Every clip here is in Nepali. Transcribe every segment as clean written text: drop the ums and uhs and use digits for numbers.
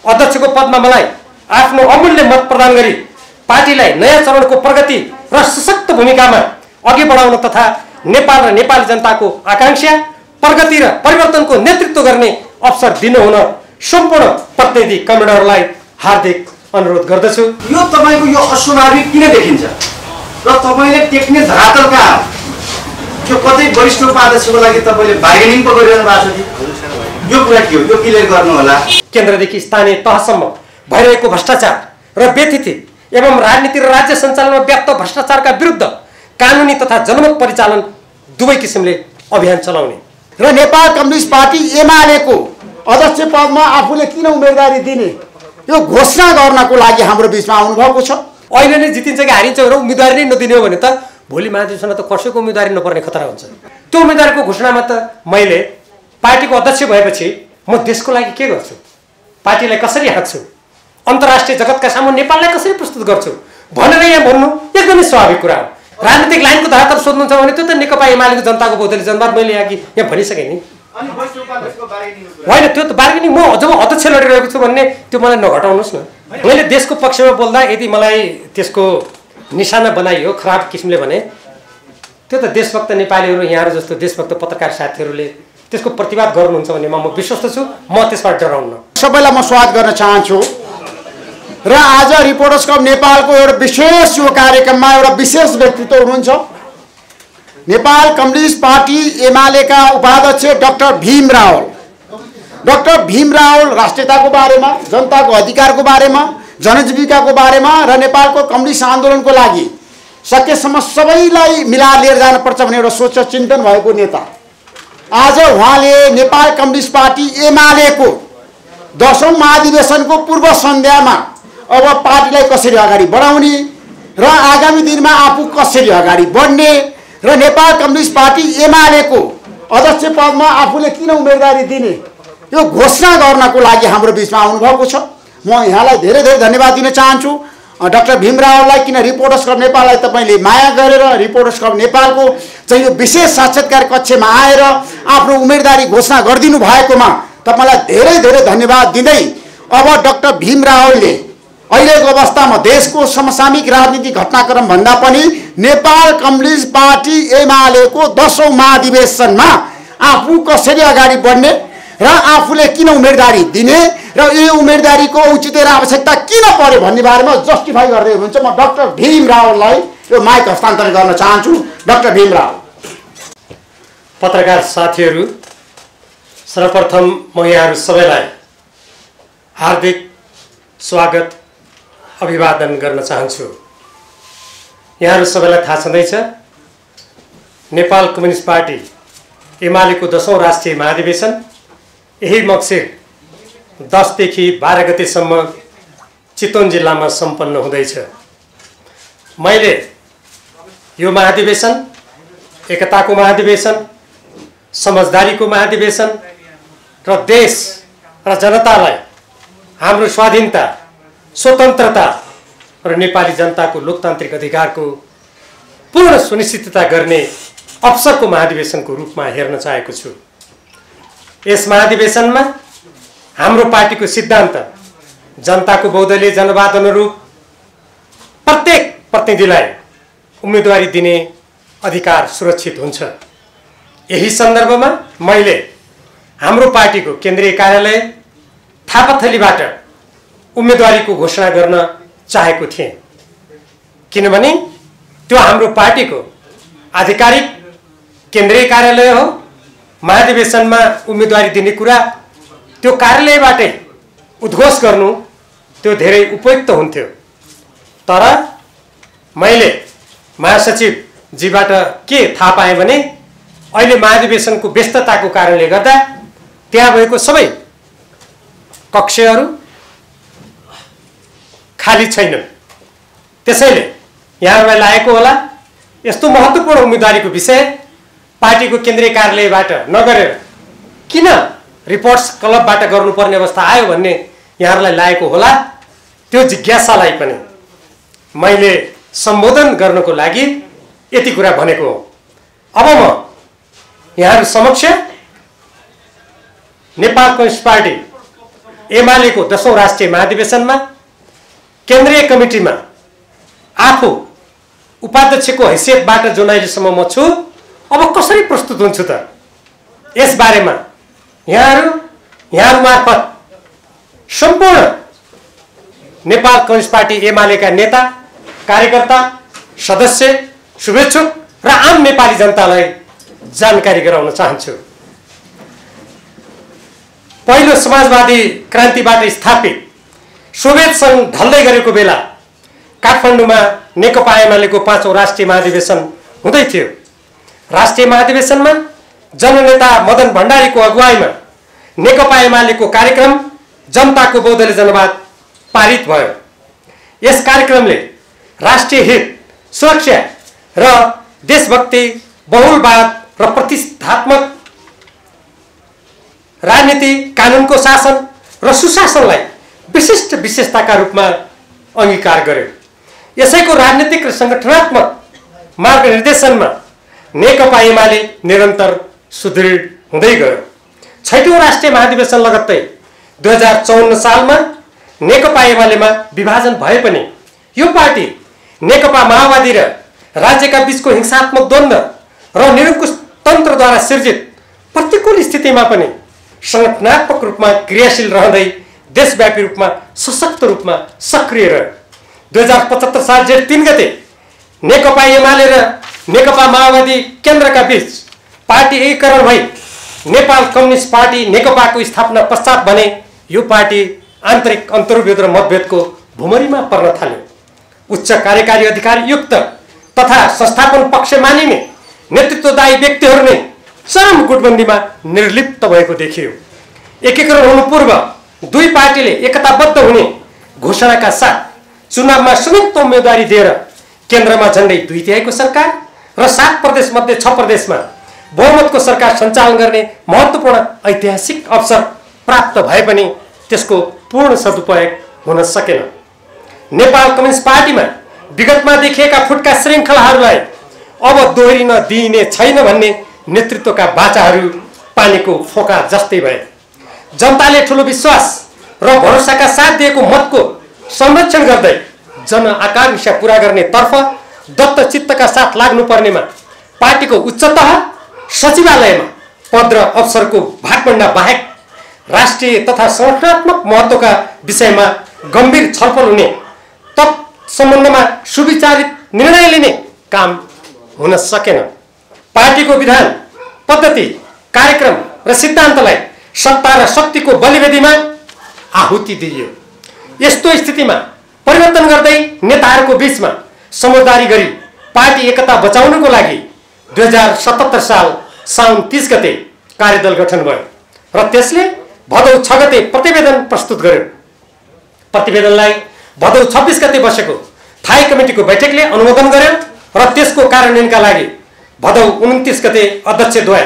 अध्यक्षको पदमा मलाई आफ्नो अमूल्य मत प्रदान गरी पार्टीलाई नयाँ चरणको प्रगति र सशक्त भूमिकामा अघि बढाउन तथा नेपाल र नेपाली जनताको आकांक्षा प्रगति र परिवर्तनको नेतृत्व गर्ने अवसर दिनुहुन सम्पूर्ण प्रतिनिधि कमिटिहरूलाई हार्दिक अनुरोध गर्दछु। यो तपाईको यो अस्वाभाविक किन देखिन्छ र तपाईले टेक्ने धरातल कहाँ हो? यो कतै वरिष्ठ उपाध्यक्षको लागि तपाईले बार्गेनिङ पो गरिरहनु भएको छ कि यो कुरा के हो? यो क्लियर गर्नु होला। केन्द्रदेखि स्थानीय तहसम्म भइरहेको भ्रष्टाचार र व्यथिति एवं राजनीति र राज्य सञ्चालनमा व्याप्त भ्रष्टाचारका विरुद्ध कानुनी तथा जनमत परिचालन दुवै किसिमले अभियान चलाउने र नेपाल कम्युनिस्ट पार्टी एमालेको अध्यक्ष पदमा आफूले किन उम्मेदवारी दिने यो घोषणा गर्नको लागि हाम्रो बीचमा आउनुभएको छ। अहिले नै जितिन्छ कि हारिन्छ र उम्मेदवारी नै नदिने हो भने त भोलि महाधिवेशनमा त कसैको उम्मेदवारी नपर्ने खतरा हुन्छ। त्यो उम्मेदवारीको घोषणामा त मैले पार्टीको अध्यक्ष भएपछि म देशको लागि के गर्छु, पार्टीलाई कसरी हाँक्छु, अन्तर्राष्ट्रिय जगतका सामु नेपाललाई कसरी प्रस्तुत गर्छु भनेर यहाँ भन्नु एकदमै स्वाभाविक कुरा हो। राजनीतिक लाइनको धरातल सोध्नुहुन्छ भने त्यो त नेकपा एमालेको जनताको बहुदलीय जनमत मैले यहाँ भनिसकेँ नि। होइन, त्यो त बार्गेनिङ म जब अध्यक्ष लडिरहेको छु भन्ने त्यो मलाई नघटाउनुहोस् न। मैले देशको पक्षमा बोल्दा यदि मलाई त्यसको निशाना बनाइयो खराब किसिमले भने त्यो त देशभक्त नेपालीहरू यहाँहरू जस्तो देशभक्त पत्रकार साथीहरूले त्यसको प्रतिवाद गर्नुहुन्छ भन्ने म विश्वस्त छु। म त्यसबाट डराउन्न। सबैलाई म स्वागत गर्न चाहन्छु र आज रिपोर्टर्स क्लब नेपालको एउटा विशेष यो कार्यक्रममा एउटा विशेष व्यक्तित्व हुनुहुन्छ। नेपाल कम्युनिस्ट पार्टी एमालेका उपाध्यक्ष डाक्टर भीम रावल। डाक्टर भीम रावल राष्ट्रियताको बारेमा, जनताको अधिकारको बारेमा, जनजीविकाको बारेमा र नेपालको कम्युनिस्ट आन्दोलनको लागि सकेसम्म सबैलाई मिलाएर लिएर जानुपर्छ भन्ने एउटा सोच चिन्तन भएको नेता। आज उहाँले नेपाल कम्युनिस्ट पार्टी एमालेको 10औं महाधिवेशनको पूर्व सन्ध्यामा अब पार्टीलाई कसरी अगाडि बढाउने र आगामी दिनमा आफू कसरी अगाडि बढ्ने र नेपाल कम्युनिस्ट पार्टी एमालेको अध्यक्ष पदमा आफूले किन उम्मेदवारी दिने यो घोषणा गर्नको लागि हाम्रो बीचमा आउनुभएको छ। म यहाँलाई धेरै धेरै धन्यवाद दिन चाहन्छु डाक्टर भीम रावललाई, किन रिपोर्टर्स क्लब नेपाललाई तपाईँले माया गरेर रिपोर्टर्स क्लब नेपालको चाहिँ यो विशेष साक्षात्कार कक्षमा आएर आफ्नो उम्मेदवारी घोषणा गरिदिनु भएकोमा तपाईँलाई धेरै धेरै धन्यवाद दिँदै अब डाक्टर भीम रावलले अहिलेको अवस्थामा देशको समसामयिक राजनीतिक घटनाक्रम भन्दा पनि नेपाल कम्युनिस्ट पार्टी एमालेको 10औं महाधिवेशनमा आफू कसरी अगाडि बढ्ने र आफूले किन उम्मेदवारी दिने र यो उम्मेदवारीको औचित्य र आवश्यकता किन पर्यो भन्ने बारेमा जस्टिफाई गर्दै हुनुहुन्छ। म डाक्टर भीम रावललाई यो माइक हस्तान्तरण गर्न चाहन्छु। डाक्टर भीम रावल। पत्रकार साथीहरू, सर्वप्रथम म यहाँहरू सबैलाई हार्दिक स्वागत अभिवादन गर्न चाहन्छु। यहाँहरू सबैलाई थाहा छँदैछ नेपाल कम्युनिस्ट पार्टी एमालेको 10औं राष्ट्रिय महाधिवेशन यही मक्सिर 10 देखि 12 गतेसम्म चितवन जिल्लामा सम्पन्न हुँदैछ। मैले यो महाधिवेशन एकताको महाधिवेशन, समझदारीको महाधिवेशन र देश र जनतालाई हाम्रो स्वाधीनता, स्वतन्त्रता र नेपाली जनताको लोकतान्त्रिक अधिकारको पूर्ण सुनिश्चितता गर्ने अवसरको महाधिवेशनको रूपमा हेर्न चाहेको छु। यस महाधिवेशनमा हाम्रो पार्टीको सिद्धान्त जनताको बहुदलीय जनवाद अनुरूप प्रत्येक प्रतिनिधिलाई उम्मेदवारी दिने अधिकार सुरक्षित हुन्छ। यही सन्दर्भमा मैले हाम्रो पार्टीको केन्द्रीय कार्यालय थापाथलीबाट उम्मेदवारीको घोषणा गर्न चाहेको थिएँ, किनभने त्यो हाम्रो पार्टीको आधिकारिक केन्द्रीय कार्यालय हो। महाधिवेशनमा उम्मेदवारी दिने कुरा त्यो कार्यालयबाटै उद्घोष गर्नु त्यो धेरै उपयुक्त हुन्थ्यो। तर मैले महासचिवजीबाट के थाहा पाएँ भने अहिले महाधिवेशनको व्यस्तताको कारणले गर्दा त्यहाँ भएको सबै कक्षहरू खाली छैनन्। त्यसैले यहाँहरूलाई लागेको होला यस्तो महत्त्वपूर्ण उम्मेदवारीको विषय पार्टीको केन्द्रीय कार्यालयबाट नगरेर किन रिपोर्ट्स क्लबबाट गर्नुपर्ने अवस्था आयो भन्ने यहाँहरूलाई लागेको होला। त्यो जिज्ञासालाई पनि मैले सम्बोधन गर्नको लागि यति कुरा भनेको हो। अब म यहाँहरू समक्ष नेपाल कम्युनिस्ट पार्टी एमालेको 10औं राष्ट्रिय महाधिवेशनमा केन्द्रीय कमिटीमा आफू उपाध्यक्षको हैसियतबाट जुन अहिलेसम्म म छु, अब कसरी प्रस्तुत हुन्छु त? यस बारेमा यहाँहरू मार्फत सम्पूर्ण नेपाल कम्युनिस्ट पार्टी एमालेका नेता, कार्यकर्ता, सदस्य, शुभेच्छुक र आम नेपाली जनतालाई जानकारी गराउन चाहन्छु। पहिलो समाजवादी क्रान्तिबाट स्थापित सोभियत सङ्घ ढल्दै गरेको बेला काठमाडौँमा नेकपा एमालेको 5औं राष्ट्रिय महाधिवेशन हुँदै थियो। राष्ट्रिय महाधिवेशनमा जननेता मदन भण्डारीको अगुवाईमा नेकपा एमालेको कार्यक्रम जनताको बहुदलीय जनवाद पारित भयो। यस कार्यक्रमले राष्ट्रिय हित, सुरक्षा र देशभक्ति, बहुलवाद र प्रतिष्ठात्मक राजनीति, कानुनको शासन र सुशासनलाई विशिष्ट विशेषताका रूपमा अंगीकार गर्यो। यसैको राजनीतिक र संगठनात्मक मार्गनिर्देशनमा नेकपा एमाले निरन्तर सुदृढ हुँदै गयो। 6औं राष्ट्रिय महाधिवेशन लगत्तै 2054 सालमा नेकपा एमालेमा विभाजन भए पनि यो पार्टी नेकपा माओवादी र राज्यका बीचको हिंसात्मक द्वन्द्व र निरङ्कुश तन्त्रद्वारा सिर्जित प्रतिकूल स्थितिमा पनि संगठनात्मक रूपमा क्रियाशील रहँदै देशव्यापी रूपमा सशक्त रूपमा सक्रिय रह्यो। 2075 साल जेठ 3 गते नेकपा एमाले र नेकपा माओवादी केन्द्रका बीच पार्टी एकीकरण भई नेपाल कम्युनिस्ट पार्टी नेकपाको स्थापना पश्चात भने यो पार्टी आन्तरिक अन्तर्विरोध र मतभेदको भुमरीमा पर्न थाल्यो। उच्च कार्यकारी अधिकार युक्त तथा संस्थापन पक्ष मानिने नेतृत्वदायी व्यक्तिहरू नै चरम गुटबन्दीमा निर्लिप्त भएको देखियो। एकीकरण हुनु पूर्व दुई पार्टीले एकताबद्ध हुने घोषणाका साथ चुनावमा संयुक्त उम्मेदवारी दिएर केन्द्रमा झण्डै 2/3 सरकार र 7 प्रदेश मध्ये 6 प्रदेशमा बहुमतको सरकार सञ्चालन गर्ने महत्त्वपूर्ण ऐतिहासिक अवसर प्राप्त भए पनि त्यसको पूर्ण सदुपयोग हुन सकेन। नेपाल कम्युनिस्ट पार्टीमा विगतमा देखिएका फुटका श्रृङ्खलाहरूलाई अब दोहोरिन दिइने छैन भन्ने नेतृत्वका बाचाहरू पानीको फोका जस्तै भए। जनताले ठुलो विश्वास र भरोसाका साथ दिएको मतको संरक्षण गर्दै जनआकांक्षा पूरा गर्ने तर्फ दत्तचित्तका साथ लाग्नुपर्नेमा पार्टीको उच्च तह सचिवालयमा पद र अवसरको भागभण्डा बाहेक राष्ट्रिय तथा संगठनात्मक महत्त्वका विषयमा गम्भीर छलफल हुने, तत्सम्बन्धमा सुविचारित निर्णय लिने काम हुन सकेन। पार्टीको विधान, पद्धति, कार्यक्रम र सिद्धान्तलाई सत्ता र शक्तिको बलिवेदीमा आहुति दिइयो। यस्तो स्थितिमा परिवर्तन गर्दै नेताहरूको बीचमा समझदारी गरी पार्टी एकता बचाउनको लागि 2077 साल साउन 30 गते कार्यदल गठन भयो र त्यसले भदौ 6 गते प्रतिवेदन प्रस्तुत गर्यो। प्रतिवेदनलाई भदौ 26 गते बसेको थाई कमिटीको बैठकले अनुमोदन गर्यो र त्यसको कार्यान्वयनका लागि भदौ 29 गते अध्यक्षद्वय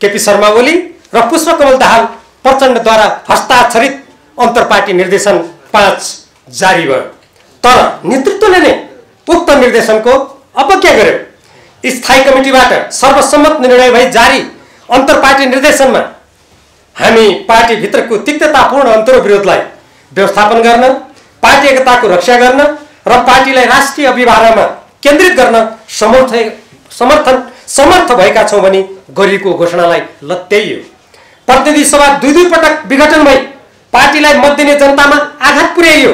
केपी शर्मा ओली र पुष्पकमल दाहाल प्रचण्डद्वारा हस्ताक्षरित अन्तर्पार्टी निर्देशन 5 जारी भयो। तर नेतृत्वले नै उक्त निर्देशनको अवज्ञा गर्यो। स्थायी कमिटीबाट सर्वसम्मत निर्णय भई जारी अन्तर्पार्टी निर्देशनमा हामी पार्टीभित्रको तिक्ततापूर्ण अन्तर्विरोधलाई व्यवस्थापन गर्न, पार्टी एकताको रक्षा गर्न र पार्टीलाई राष्ट्रिय अभिभावनामा केन्द्रित गर्न समर्थ भएका छौँ भनी गरिएको घोषणालाई लत्याइयो। प्रतिनिधि सभा 2 पटक विघटन भई पार्टीलाई मत दिने जनतामा आघात पुर्याइयो।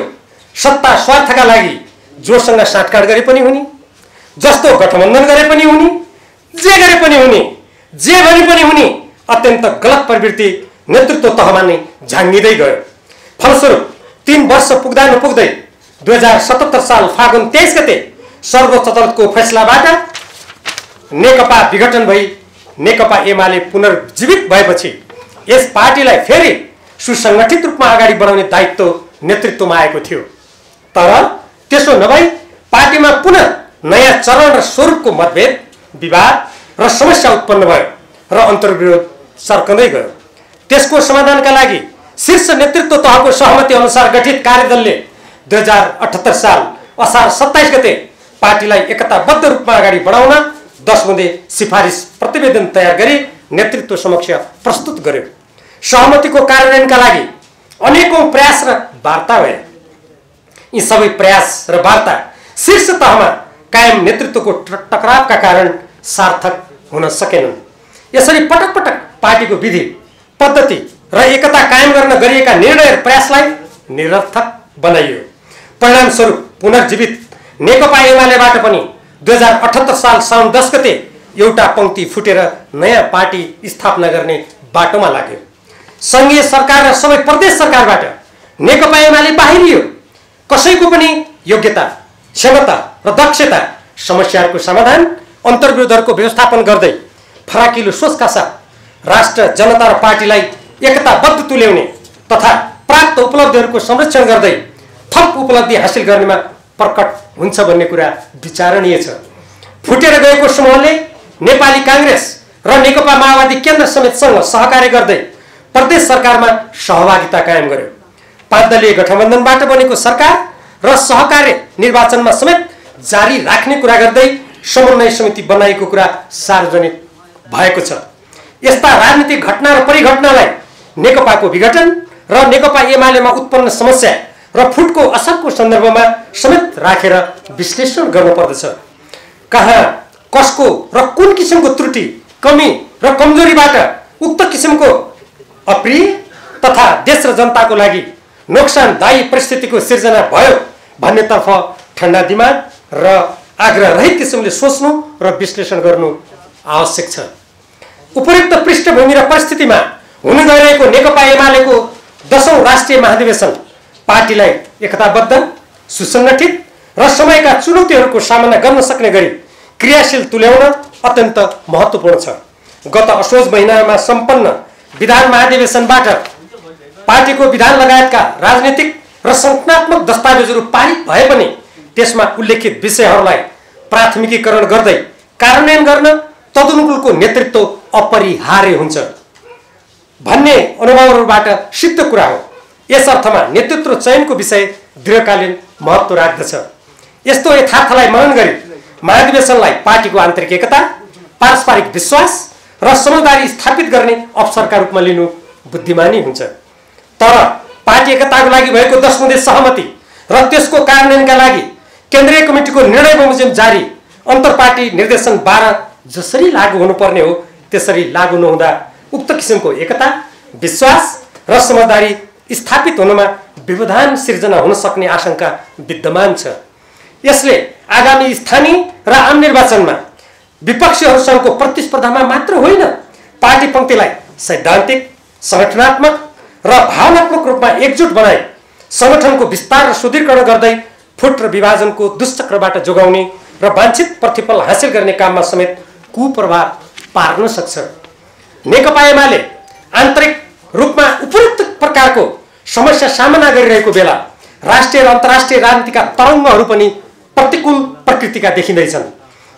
सत्ता स्वार्थका लागि जोसँग साटकाट गरे पनि हुने, जस्तो गठबन्धन गरे पनि हुने, जे गरे पनि हुने, जे भने पनि हुने अत्यन्त गलत प्रवृत्ति नेतृत्व तहमा नै झाङ्गिँदै गयो। फलस्वरूप 3 वर्ष पुग्दा नपुग्दै 2077 साल फागुन 23 गते सर्वोच्च अदालतको फैसलाबाट नेकपा विघटन भई नेकपा एमाले पुनर्जीवित भएपछि यस पार्टीलाई फेरि सुसंगठित रूपमा अगाडि बढाउने दायित्व नेतृत्वमा आएको थियो। तर त्यसो नभई पार्टीमा पुनः नयाँ चरण र स्वरूपको मतभेद, विवाद र समस्या उत्पन्न भयो र अन्तर्विरोध सर्कँदै गयो। त्यसको समाधानका लागि शीर्ष नेतृत्व तहको सहमति अनुसार गठित कार्यदलले 2078 साल असार 27 गते पार्टीलाई एकताबद्ध रूपमा अगाडि बढाउन 10 बुँदे सिफारिस प्रतिवेदन तयार गरी नेतृत्व समक्ष प्रस्तुत गर्यो। सहमतिको कार्यान्वयनका लागि अनेकौं प्रयास र वार्ता भए। यी सबै प्रयास र वार्ता शीर्ष तहमा कायम नेतृत्वको टकरावका कारण सार्थक हुन सकेनन्। यसरी पटक पटक पार्टीको विधि पद्धति र एकता कायम गर्न गरिएका निर्णय र प्रयासलाई निरर्थक बनाइयो। परिणामस्वरूप पुनर्जीवित नेकपा एमालेबाट पनि 2078 साल साउन 10 गते एउटा पंक्ति फुटेर नयाँ पार्टी स्थापना गर्ने बाटोमा लाग्यो। संघीय सरकार र सबै प्रदेश सरकारबाट नेकपा एमाले बाहिरियो। कसैको पनि योग्यता, क्षमता र दक्षता, समस्याहरूको समाधान, अन्तर्विरोधहरूको व्यवस्थापन गर्दै फराकिलो सोचका साथ राष्ट्र, जनता र पार्टीलाई एकताबद्ध तुल्याउने तथा प्राप्त उपलब्धिहरूको संरक्षण गर्दै थप उपलब्धि हासिल गर्नेमा प्रकट हुन्छ भन्ने कुरा विचारणीय छ। फुटेर गएको समूहले नेपाली कांग्रेस र नेकपा माओवादी केन्द्र समेतसँग सहकार्य गर्दै प्रदेश सरकारमा सहभागिता कायम गर्यो। 5 दलीय गठबन्धनबाट बनेको सरकार र सहकार्य निर्वाचनमा समेत जारी राख्ने कुरा गर्दै समन्वय समिति बनाएको कुरा सार्वजनिक भएको छ। यस्ता राजनीतिक घटना र परिघटनालाई नेकपाको विघटन र नेकपा एमालेमा उत्पन्न समस्या र फुटको असरको सन्दर्भमा समेत राखेर विश्लेषण गर्नुपर्दछ। कहाँ, कसको र कुन किसिमको त्रुटि, कमी र कमजोरीबाट उक्त किसिमको अप्रिय तथा देश र जनताको लागि नोक्सानदायी परिस्थितिको सिर्जना भयो भन्नेतर्फ ठण्डा दिमाग र आग्रह रहित किसिमले सोच्नु र विश्लेषण गर्नु आवश्यक छ। उपयुक्त पृष्ठभूमि र परिस्थितिमा हुन गइरहेको नेकपा एमालेको 10औं राष्ट्रिय महाधिवेशन पार्टीलाई एकताबद्ध, सुसंगठित र समयका चुनौतीहरूको सामना गर्न सक्ने गरी क्रियाशील तुल्याउन अत्यन्त महत्त्वपूर्ण छ। गत असोज महिनामा सम्पन्न विधान महाधिवेशनबाट पार्टीको विधान लगायतका राजनीतिक र संगठनात्मक दस्तावेजहरू पारित भए पनि त्यसमा उल्लेखित विषयहरूलाई प्राथमिकीकरण गर्दै कार्यान्वयन गर्न तदनुकूलको नेतृत्व अपरिहार्य हुन्छ भन्ने अनुभवहरूबाट सिद्ध कुरा हो। यस अर्थमा नेतृत्व चयनको विषय दीर्घकालीन महत्त्व राख्दछ। यस्तो यथार्थलाई मनन गरी महाधिवेशनलाई पार्टीको आन्तरिक एकता, पारस्परिक विश्वास र समझदारी स्थापित गर्ने अवसरका रूपमा लिनु बुद्धिमानी हुन्छ। तर पार्टी एकताको लागि भएको 10 बुँदे सहमति र त्यसको कार्यान्वयनका लागि केन्द्रीय कमिटीको निर्णय बमोजिम जारी अन्तर्पार्टी निर्देशन 12 जसरी लागू हुनुपर्ने हो त्यसरी लागू नहुँदा उक्त किसिमको एकता, विश्वास र समझदारी स्थापित हुनमा व्यवधान सिर्जना हुन सक्ने आशंका विद्यमान छ। यसले आगामी स्थानीय र आम निर्वाचनमा विपक्षीहरूसँगको प्रतिस्पर्धामा मात्र होइन, पार्टी पंक्तिलाई सैद्धान्तिक, संगठनात्मक र भावनात्मक रूपमा एकजुट बनाई संगठनको विस्तार र सुदृढीकरण गर्दै फुट र विभाजनको दुष्चक्रबाट जोगाउने र वाञ्छित प्रतिफल हासिल गर्ने काममा समेत कुप्रभाव पार्न सक्छ। नेकपा एमाले आन्तरिक रूपमा उपयुक्त प्रकारको समस्या सामना गरिरहेको बेला राष्ट्रिय र अन्तर्राष्ट्रिय राजनीतिका तरङ्गहरू पनि प्रतिकूल प्रकृतिका देखिँदैछन्।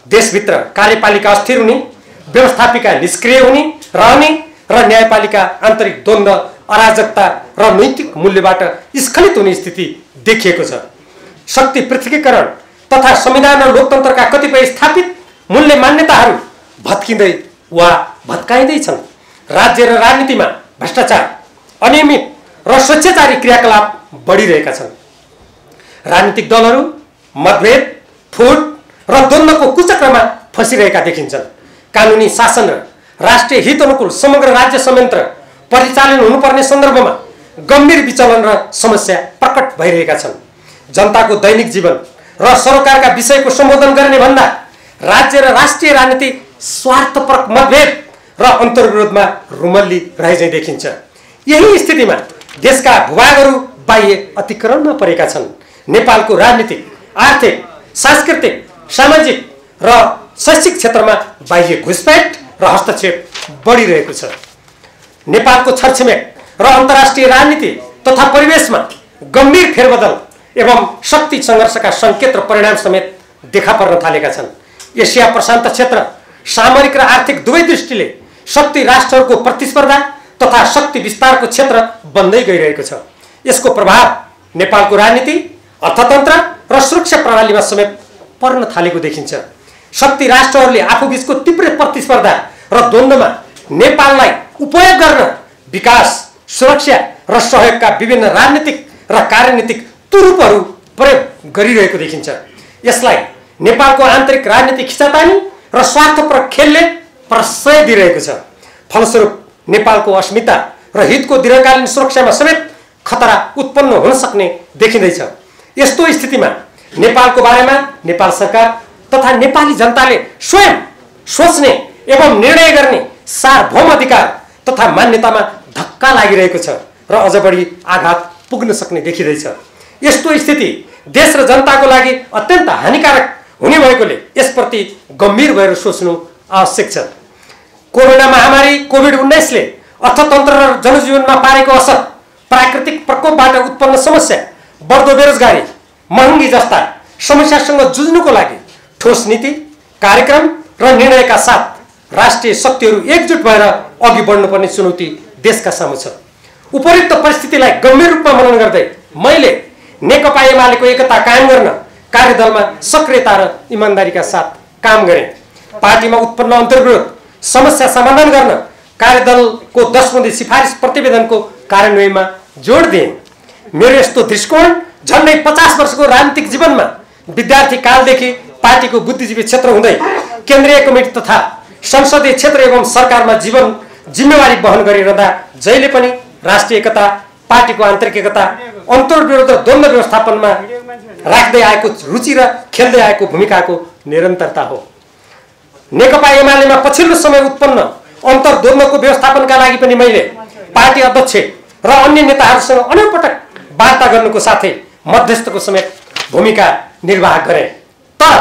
देशभित्र कार्यपालिका अस्थिर हुने, व्यवस्थापिका निष्क्रिय हुने रहने र न्यायपालिका आन्तरिक द्वन्द्व, अराजकता र नैतिक मूल्यबाट स्खलित हुने स्थिति देखिएको छ। शक्ति पृथकीकरण तथा संविधान र लोकतन्त्रका कतिपय स्थापित मूल्य मान्यताहरू भत्किँदै वा भत्काइँदैछन्। राज्य र राजनीतिमा भ्रष्टाचार, अनियमित र स्वेच्छाचारी क्रियाकलाप बढिरहेका छन्। राजनीतिक दलहरू मतभेद, फुट र द्वन्द्वको कुचक्रमा फसिरहेका देखिन्छन्। कानुनी शासन र राष्ट्रिय हित अनुकूल समग्र राज्य संयन्त्र परिचालन हुनुपर्ने सन्दर्भमा गम्भीर विचलन र समस्या प्रकट भइरहेका छन्। जनताको दैनिक जीवन र सरकारका विषयको सम्बोधन गर्ने भन्दा राज्य र राष्ट्रिय राजनीति स्वार्थपरक मतभेद र अन्तर्विरोधमा रुमल्ली रहेझै देखिन्छ। यही स्थितिमा देशका भूभागहरू बाह्य अतिक्रमणमा परेका छन्। नेपालको राजनीतिक, आर्थिक, सांस्कृतिक, सामाजिक र शैक्षिक क्षेत्रमा बाह्य घुसपैठ र हस्तक्षेप बढिरहेको छ। नेपालको छरछिमेक र अन्तर्राष्ट्रिय राजनीति तथा परिवेशमा गम्भीर फेरबदल एवं शक्ति सङ्घर्षका सङ्केत र परिणाम समेत देखा पर्न थालेका छन्। एसिया प्रशान्त क्षेत्र सामरिक र आर्थिक दुवै दृष्टिले शक्ति राष्ट्रहरूको प्रतिस्पर्धा तथा शक्ति विस्तारको क्षेत्र बन्दै गइरहेको छ। यसको प्रभाव नेपालको राजनीति, अर्थतन्त्र र सुरक्षा प्रणालीमा समेत पर्न थालेको देखिन्छ। शक्ति राष्ट्रहरूले आफूबीचको तीव्र प्रतिस्पर्धा र द्वन्द्वमा नेपाललाई उपयोग गर्न विकास, सुरक्षा र सहयोगका विभिन्न राजनीतिक र कार्यनीतिक तुरुपहरू प्रयोग गरिरहेको देखिन्छ। यसलाई नेपालको आन्तरिक राजनीतिक खिचातानी र स्वार्थपर खेलले प्रश्रय दिइरहेको छ। फलस्वरूप नेपालको अस्मिता र हितको दीर्घकालीन सुरक्षामा समेत खतरा उत्पन्न हुन सक्ने देखिँदैछ। यस्तो स्थितिमा नेपालको बारेमा नेपाल सरकार तथा नेपाली जनताले स्वयं सोच्ने एवं निर्णय गर्ने सार्वभौम अधिकार तथा मान्यतामा धक्का लागिरहेको छ र अझ बढी आघात पुग्न सक्ने देखिँदैछ। यस्तो स्थिति देश र जनताको लागि अत्यन्त हानिकारक हुने भएकोले यसप्रति गम्भीर भएर सोच्नु आवश्यक छ। कोरोना महामारी कोभिड-19ले अर्थतन्त्र र जनजीवनमा पारेको असर, प्राकृतिक प्रकोपबाट उत्पन्न समस्या, बढ्दो बेरोजगारी, महँगी जस्ता समस्यासँग जुझ्नुको लागि ठोस नीति, कार्यक्रम र निर्णयका साथ राष्ट्रिय शक्तिहरू एकजुट भएर अघि बढ्नुपर्ने चुनौती देशका सामु छ। उपयुक्त परिस्थितिलाई गम्भीर रूपमा मनन गर्दै मैले नेकपा एमालेको एकता कायम गर्न कार्यदलमा सक्रियता र इमानदारीका साथ काम गरेँ। पार्टीमा उत्पन्न अन्तर्विरोध समस्या समाधान गर्न कार्यदलको 10 बुँदे सिफारिस प्रतिवेदनको कार्यान्वयनमा जोड दिएँ। मेरो यस्तो दृष्टिकोण झन्डै 50 वर्षको राजनीतिक जीवनमा विद्यार्थी कालदेखि पार्टीको बुद्धिजीवी क्षेत्र हुँदै केन्द्रीय कमिटी तथा संसदीय क्षेत्र एवं सरकारमा जिम्मेवारी वहन गरिरहँदा जहिले पनि राष्ट्रिय एकता, पार्टीको आन्तरिक एकता, अन्तर्विरोध र द्वन्द्व व्यवस्थापनमा राख्दै आएको रुचि र खेल्दै आएको भूमिकाको निरन्तरता हो। नेकपा एमालेमा पछिल्लो समय उत्पन्न अन्तर्द्वन्द्वको व्यवस्थापनका लागि पनि मैले पार्टी अध्यक्ष र अन्य नेताहरूसँग अनेक पटक वार्ता गर्नुको साथै मध्यस्थको समेत भूमिका निर्वाह गरेँ। तर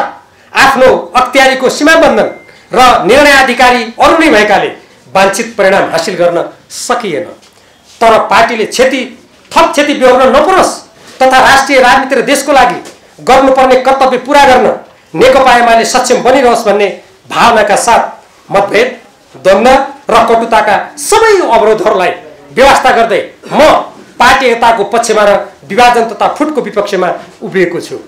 आफ्नो अख्तियारीको सीमाबन्धन र निर्णयाधिकारी अरू नै भएकाले वाञ्छित परिणाम हासिल गर्न सकिएन। तर पार्टीले थप क्षति बेहोर्न नपरोस् तथा राष्ट्रिय राजनीति र देशको लागि गर्नुपर्ने कर्तव्य पूरा गर्न नेकपा एमाले सक्षम बनिरहोस् भन्ने भावनाका साथ मतभेद, द्वन्द्व र कटुताका सबै अवरोधहरूलाई व्यवस्था गर्दै म पार्टी एकताको पक्षमा र विभाजन तथा फुटको विपक्षमा उभिएको छु।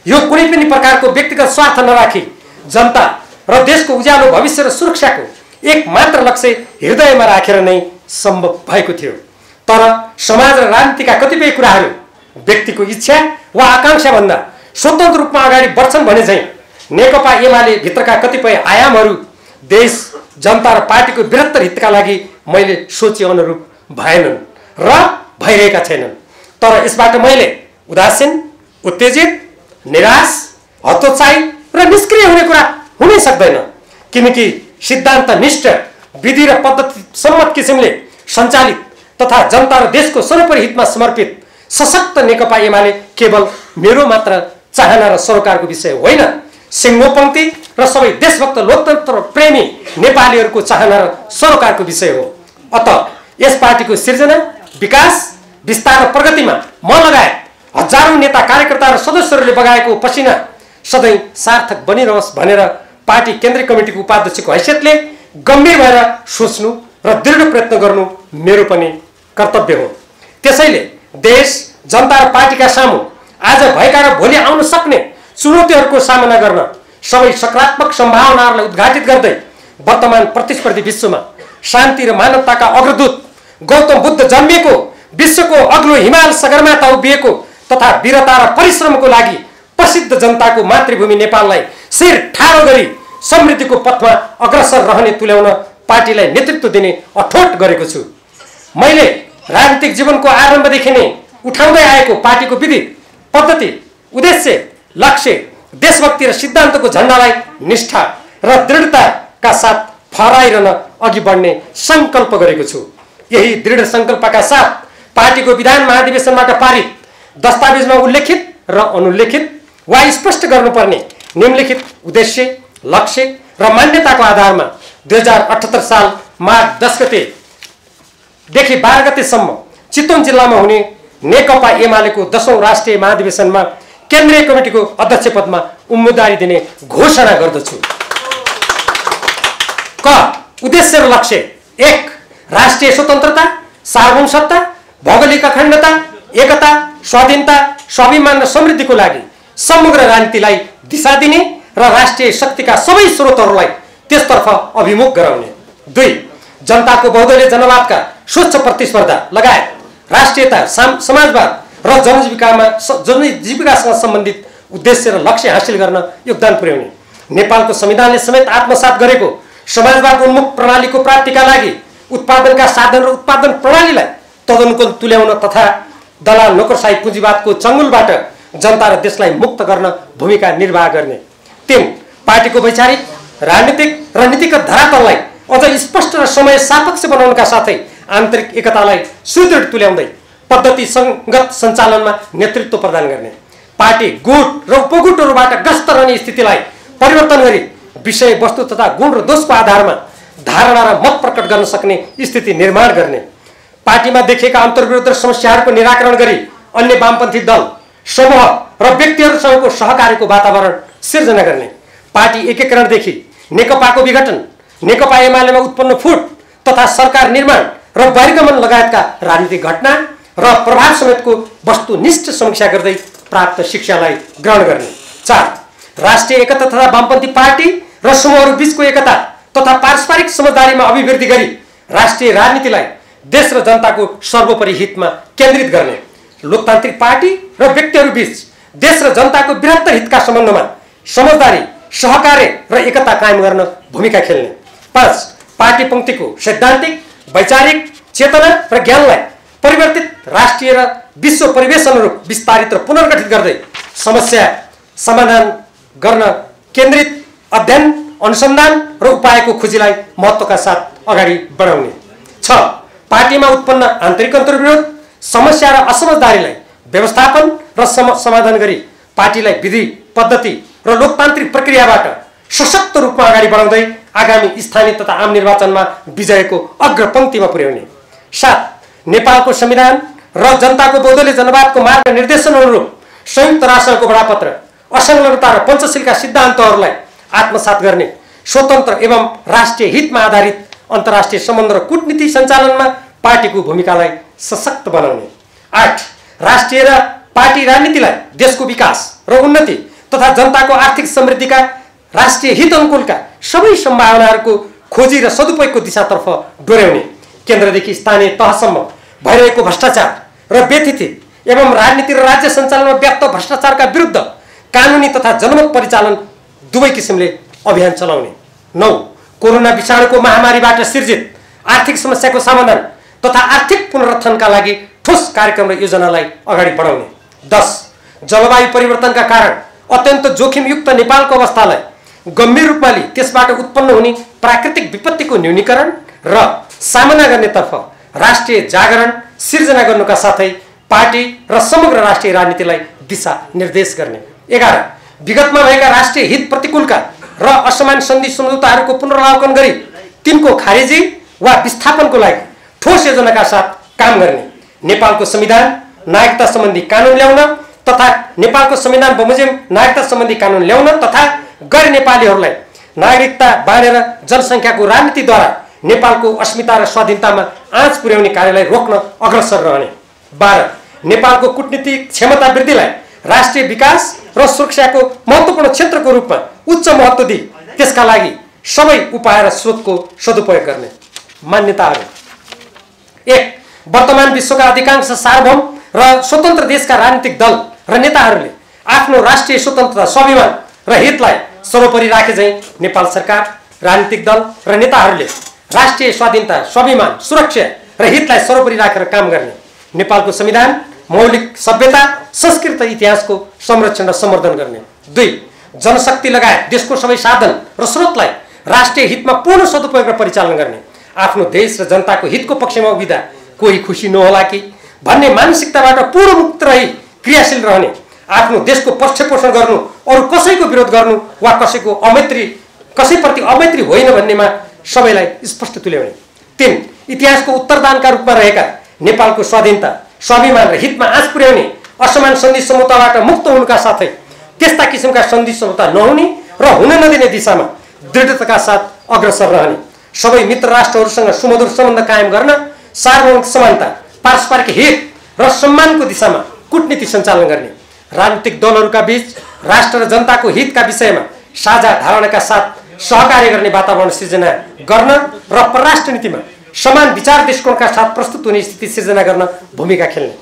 यो कुनै पनि प्रकारको व्यक्तिगत स्वार्थ नराखी जनता र देशको उज्यालो भविष्य र सुरक्षाको एक मात्र लक्ष्य हृदयमा राखेर नै सम्भव भएको थियो। तर समाज र राजनीतिका कतिपय कुराहरू व्यक्तिको इच्छा वा आकांक्षा भन्दा स्वतन्त्र रूपमा अगाडि बढ्छन् भने चाहिँ नेकपा एमाले भित्रका कतिपय आयामहरू देश, जनता र पार्टीको बृहत्तर हितका लागि मैले सोचे अनुरूप भएनन् र भइरहेका छैनन्। तर यसबाट मैले उदासीन, उत्तेजित, निराश, हतोत्साही र निष्क्रिय हुने कुरा हुनै सक्दैन। किनकि सिद्धान्तनिष्ठ, विधि र पद्धति सम्मत किसिमले सञ्चालित तथा जनता र देशको सर्वोपरि हितमा समर्पित सशक्त नेकपा एमाले केवल मेरो मात्र चाहना र सरोकारको विषय होइन, सिंहोपङ्क्ति र सबै देशभक्त लोकतन्त्र प्रेमी नेपालीहरूको चाहना र सरोकारको विषय हो। अत यस पार्टीको सिर्जना, विकास, विस्तार र प्रगतिमा म लगायत हजारौं नेता, कार्यकर्ता र सदस्यहरूले बगाएको पसिना सधैँ सार्थक बनिरहोस् भनेर पार्टी केन्द्रीय कमिटीको उपाध्यक्षको हैसियतले गम्भीर भएर सोच्नु र दृढ प्रयत्न गर्नु मेरो पनि कर्तव्य हो। त्यसैले देश, जनता र पार्टीका सामु आज भएका र भोलि आउन सक्ने चुनौतीहरूको सामना गर्न सबै सकारात्मक सम्भावनाहरूलाई उद्घाटित गर्दै वर्तमान प्रतिस्पर्धी विश्वमा शान्ति र मानवताका अग्रदूत गौतम बुद्ध जन्मिएको, विश्वको अग्लो हिमाल सगरमाथा उभिएको तथा वीरता र परिश्रमको लागि प्रसिद्ध जनताको मातृभूमि नेपाललाई शिर ठाडो गरी समृद्धिको पथमा अग्रसर रहने तुल्याउन पार्टीलाई नेतृत्व दिने अठोट गरेको छु। मैले राजनीतिक जीवनको आरम्भदेखि नै उठाउँदै आएको पार्टीको विधि, पद्धति, उद्देश्य, लक्ष्य, देशभक्ति र सिद्धान्तको झण्डालाई निष्ठा र दृढताका साथ फहराइरहन अघि बढ्ने संकल्प गरेको छु। यही दृढ संकल्पका साथ पार्टीको विधान महाधिवेशनबाट पारित दस्तावेजमा उल्लेखित र अनुल्लेखित वा स्पष्ट गर्नुपर्ने निम्नलिखित उद्देश्य, लक्ष्य र मान्यताको आधारमा 2078 साल माघ 10 गतेदेखि 12 गतेसम्म चितवन जिल्लामा हुने नेकपा एमालेको 10औं राष्ट्रिय महाधिवेशनमा केन्द्रीय कमिटीको अध्यक्ष पदमा उम्मेदवारी दिने घोषणा गर्दछु। क. उद्देश्य र लक्ष्य: 1. राष्ट्रिय स्वतन्त्रता, सार्वभौमसत्ता, भौगोलिक अखण्डता, एकता, स्वाधीनता, स्वाभिमान र समृद्धिको लागि समग्र राजनीतिलाई दिशा दिने र राष्ट्रिय शक्तिका सबै स्रोतहरूलाई त्यसतर्फ अभिमुख गराउने। 2. जनताको बहुदलीय जनवादका स्वच्छ प्रतिस्पर्धा लगायत राष्ट्रियता, समाजवाद र जनजीविकासँग सम्बन्धित उद्देश्य र लक्ष्य हासिल गर्न योगदान पुर्याउने, नेपालको संविधानले समेत आत्मसात गरेको समाजवाद उन्मुख प्रणालीको प्राप्तिका लागि उत्पादनका साधन र उत्पादन प्रणालीलाई तदनुकूल तुल्याउन तथा दलाल नोकरशाही पुँजीवादको चङ्गुलबाट जनता र देशलाई मुक्त गर्न भूमिका निर्वाह गर्ने। 3. पार्टीको वैचारिक, राजनीतिक र नीतिगत धरातललाई अझ स्पष्ट र समय सापेक्ष बनाउनका साथै आन्तरिक एकतालाई सुदृढ तुल्याउँदै पद्धति संगत सञ्चालनमा नेतृत्व प्रदान गर्ने। पार्टी गुट र उपगुटहरूबाट ग्रस्त रहने स्थितिलाई परिवर्तन गरी विषय वस्तु तथा गुण र दोषको आधारमा धारणा र मत प्रकट गर्न सक्ने स्थिति निर्माण गर्ने। पार्टीमा देखिएका अन्तर्विरोध र समस्याहरूको निराकरण गरी अन्य वामपन्थी दल, समूह र व्यक्तिहरूसँगको सहकार्यको वातावरण सिर्जना गर्ने। पार्टी एकीकरणदेखि नेकपाको विघटन, नेकपा एमालेमा उत्पन्न फुट तथा सरकार निर्माण र बहिर्गमन लगायतका राजनीतिक घटना र प्रभाव समेतको वस्तुनिष्ठ समीक्षा गर्दै प्राप्त शिक्षालाई ग्रहण गर्ने। 4. राष्ट्रिय एकता तथा वामपन्थी पार्टी र समूहहरू बीचको एकता तथा पारस्परिक समझदारीमा अभिवृद्धि गरी राष्ट्रिय राजनीतिलाई देश र जनताको सर्वोपरि हितमा केन्द्रित गर्ने। लोकतान्त्रिक पार्टी र व्यक्तिहरू बीच देश र जनताको बृहत्तर हितका सम्बन्धमा समझदारी, सहकार्य र एकता कायम गर्न भूमिका खेल्ने। 5. पार्टी पंक्तिको सैद्धान्तिक, वैचारिक चेतना र ज्ञानलाई परिवर्तित राष्ट्रिय र विश्व परिवेश अनुरूप विस्तारित र पुनर्गठित गर्दै समस्या समाधान गर्न केन्द्रित अध्ययन, अनुसन्धान र उपायको खोजीलाई महत्त्वका साथ अगाडि बढाउने। 6. पार्टीमा उत्पन्न आन्तरिक अन्तर्विरोध, समस्या र असमझदारीलाई व्यवस्थापन र समाधान गरी पार्टीलाई विधि, पद्धति र लोकतान्त्रिक प्रक्रियाबाट सशक्त रूपमा अगाडि बढाउँदै आगामी स्थानीय तथा आम निर्वाचनमा विजयको अग्रपङ्क्तिमा पुर्याउने। 7. नेपालको संविधान र जनताको बौद्धले जनवादको मार्ग निर्देशन अनुरूप संयुक्त राष्ट्रको बडापत्र, असंलग्नता र पञ्चशीलका सिद्धान्तहरूलाई आत्मसात गर्ने, स्वतन्त्र एवं राष्ट्रिय हितमा आधारित अन्तर्राष्ट्रिय सम्बन्ध र कूटनीति सञ्चालनमा पार्टीको भूमिकालाई सशक्त बनाउने। 8. राष्ट्रिय र पार्टी राजनीतिलाई देशको विकास र उन्नति तथा जनताको आर्थिक समृद्धिका राष्ट्रिय हित अनुकूलका सबै सम्भावनाहरूको खोजी र सदुपयोगको दिशातर्फ डोर्याउने। केन्द्रदेखि स्थानीय तहसम्म भइरहेको भ्रष्टाचार र व्यथिति एवं राजनीति र राज्य सञ्चालनमा व्याप्त भ्रष्टाचारका विरुद्ध कानुनी तथा जनमत परिचालन दुवै किसिमले अभियान चलाउने। 9. कोरोना विषाणुको महामारीबाट सिर्जित आर्थिक समस्याको समाधान तथा आर्थिक पुनरुत्थानका लागि ठोस कार्यक्रम र योजनालाई अगाडि बढाउने। 10. जलवायु परिवर्तनका कारण अत्यन्त जोखिमयुक्त नेपालको अवस्थालाई गम्भीर रूपमा लिई त्यसबाट उत्पन्न हुने प्राकृतिक विपत्तिको न्यूनीकरण र सामना गर्नेतर्फ राष्ट्रिय जागरण सिर्जना गर्नुका साथै पार्टी र समग्र राष्ट्रिय राजनीतिलाई दिशा निर्देश गर्ने। 11. विगतमा भएका राष्ट्रिय हित प्रतिकूलका र असमान सन्धि सम्झौताहरूको पुनरावलोकन गरी तिनको खारेजी वा विस्थापनको लागि ठोस योजनाका साथ काम गर्ने। नेपालको संविधान, नागरिकता सम्बन्धी कानुन ल्याउन तथा नेपालको संविधान बमोजिम नागरिकता सम्बन्धी कानुन ल्याउन तथा गैर नेपालीहरूलाई नागरिकता बाँडेर जनसङ्ख्याको राजनीतिद्वारा नेपालको अस्मिता र स्वाधीनतामा आँच पुर्याउने कार्यलाई रोक्न अग्रसर रहने। 12. नेपालको कूटनीतिक क्षमता वृद्धिलाई राष्ट्रिय विकास र सुरक्षाको महत्त्वपूर्ण क्षेत्रको रूपमा उच्च महत्त्व दिई त्यसका लागि सबै उपाय र स्रोतको सदुपयोग गर्ने। मान्यताहरू। 1. वर्तमान विश्वका अधिकांश सार्वभौम र स्वतन्त्र देशका राजनीतिक दल र नेताहरूले आफ्नो राष्ट्रिय स्वतन्त्रता, स्वाभिमान र हितलाई सर्वोपरि राखे झैं नेपाल सरकार, राजनीतिक दल र नेताहरूले राष्ट्रिय स्वाधीनता, स्वाभिमान, सुरक्षा र हितलाई सर्वोपरि राखेर काम गर्ने। नेपालको संविधान, मौलिक सभ्यता, संस्कृति र इतिहासको संरक्षण र सम्वर्धन गर्ने। 2. जनशक्ति लगायत देशको सबै साधन र स्रोतलाई राष्ट्रिय हितमा पूर्ण सदुपयोग र परिचालन गर्ने। आफ्नो देश र जनताको हितको पक्षमा उभिँदा कोही खुसी नहोला कि भन्ने मानसिकताबाट पूर्ण मुक्त रही क्रियाशील रहने, आफ्नो देशको पक्षपोषण गर्नु, अरू कसैको विरोध गर्नु वा कसैप्रति अमैत्री होइन भन्नेमा सबैलाई स्पष्ट तुल्याउने। 3. इतिहासको उत्तरदानका रूपमा रहेका नेपालको स्वाधीनता, स्वाभिमान र हितमा आँच पुर्याउने, असमान सन्धि सम्झौताबाट मुक्त हुनुका साथै त्यस्ता किसिमका सन्धि सम्झौता नहुने र हुन नदिने दिशामा दृढताका साथ अग्रसर रहने, सबै मित्र राष्ट्रहरूसँग सुमधुर सम्बन्ध कायम गर्न, सार्वभौमिक समानता, पारस्परिक हित र सम्मानको दिशामा कूटनीति सञ्चालन गर्ने, राजनीतिक दलहरूका बीच राष्ट्र र जनताको हितका विषयमा साझा धारणाका साथ सहकार्य गर्ने वातावरण सिर्जना गर्न र परराष्ट्र नीतिमा समान विचार दृष्टिकोणका साथ प्रस्तुत हुने स्थिति सिर्जना गर्न भूमिका खेल्ने।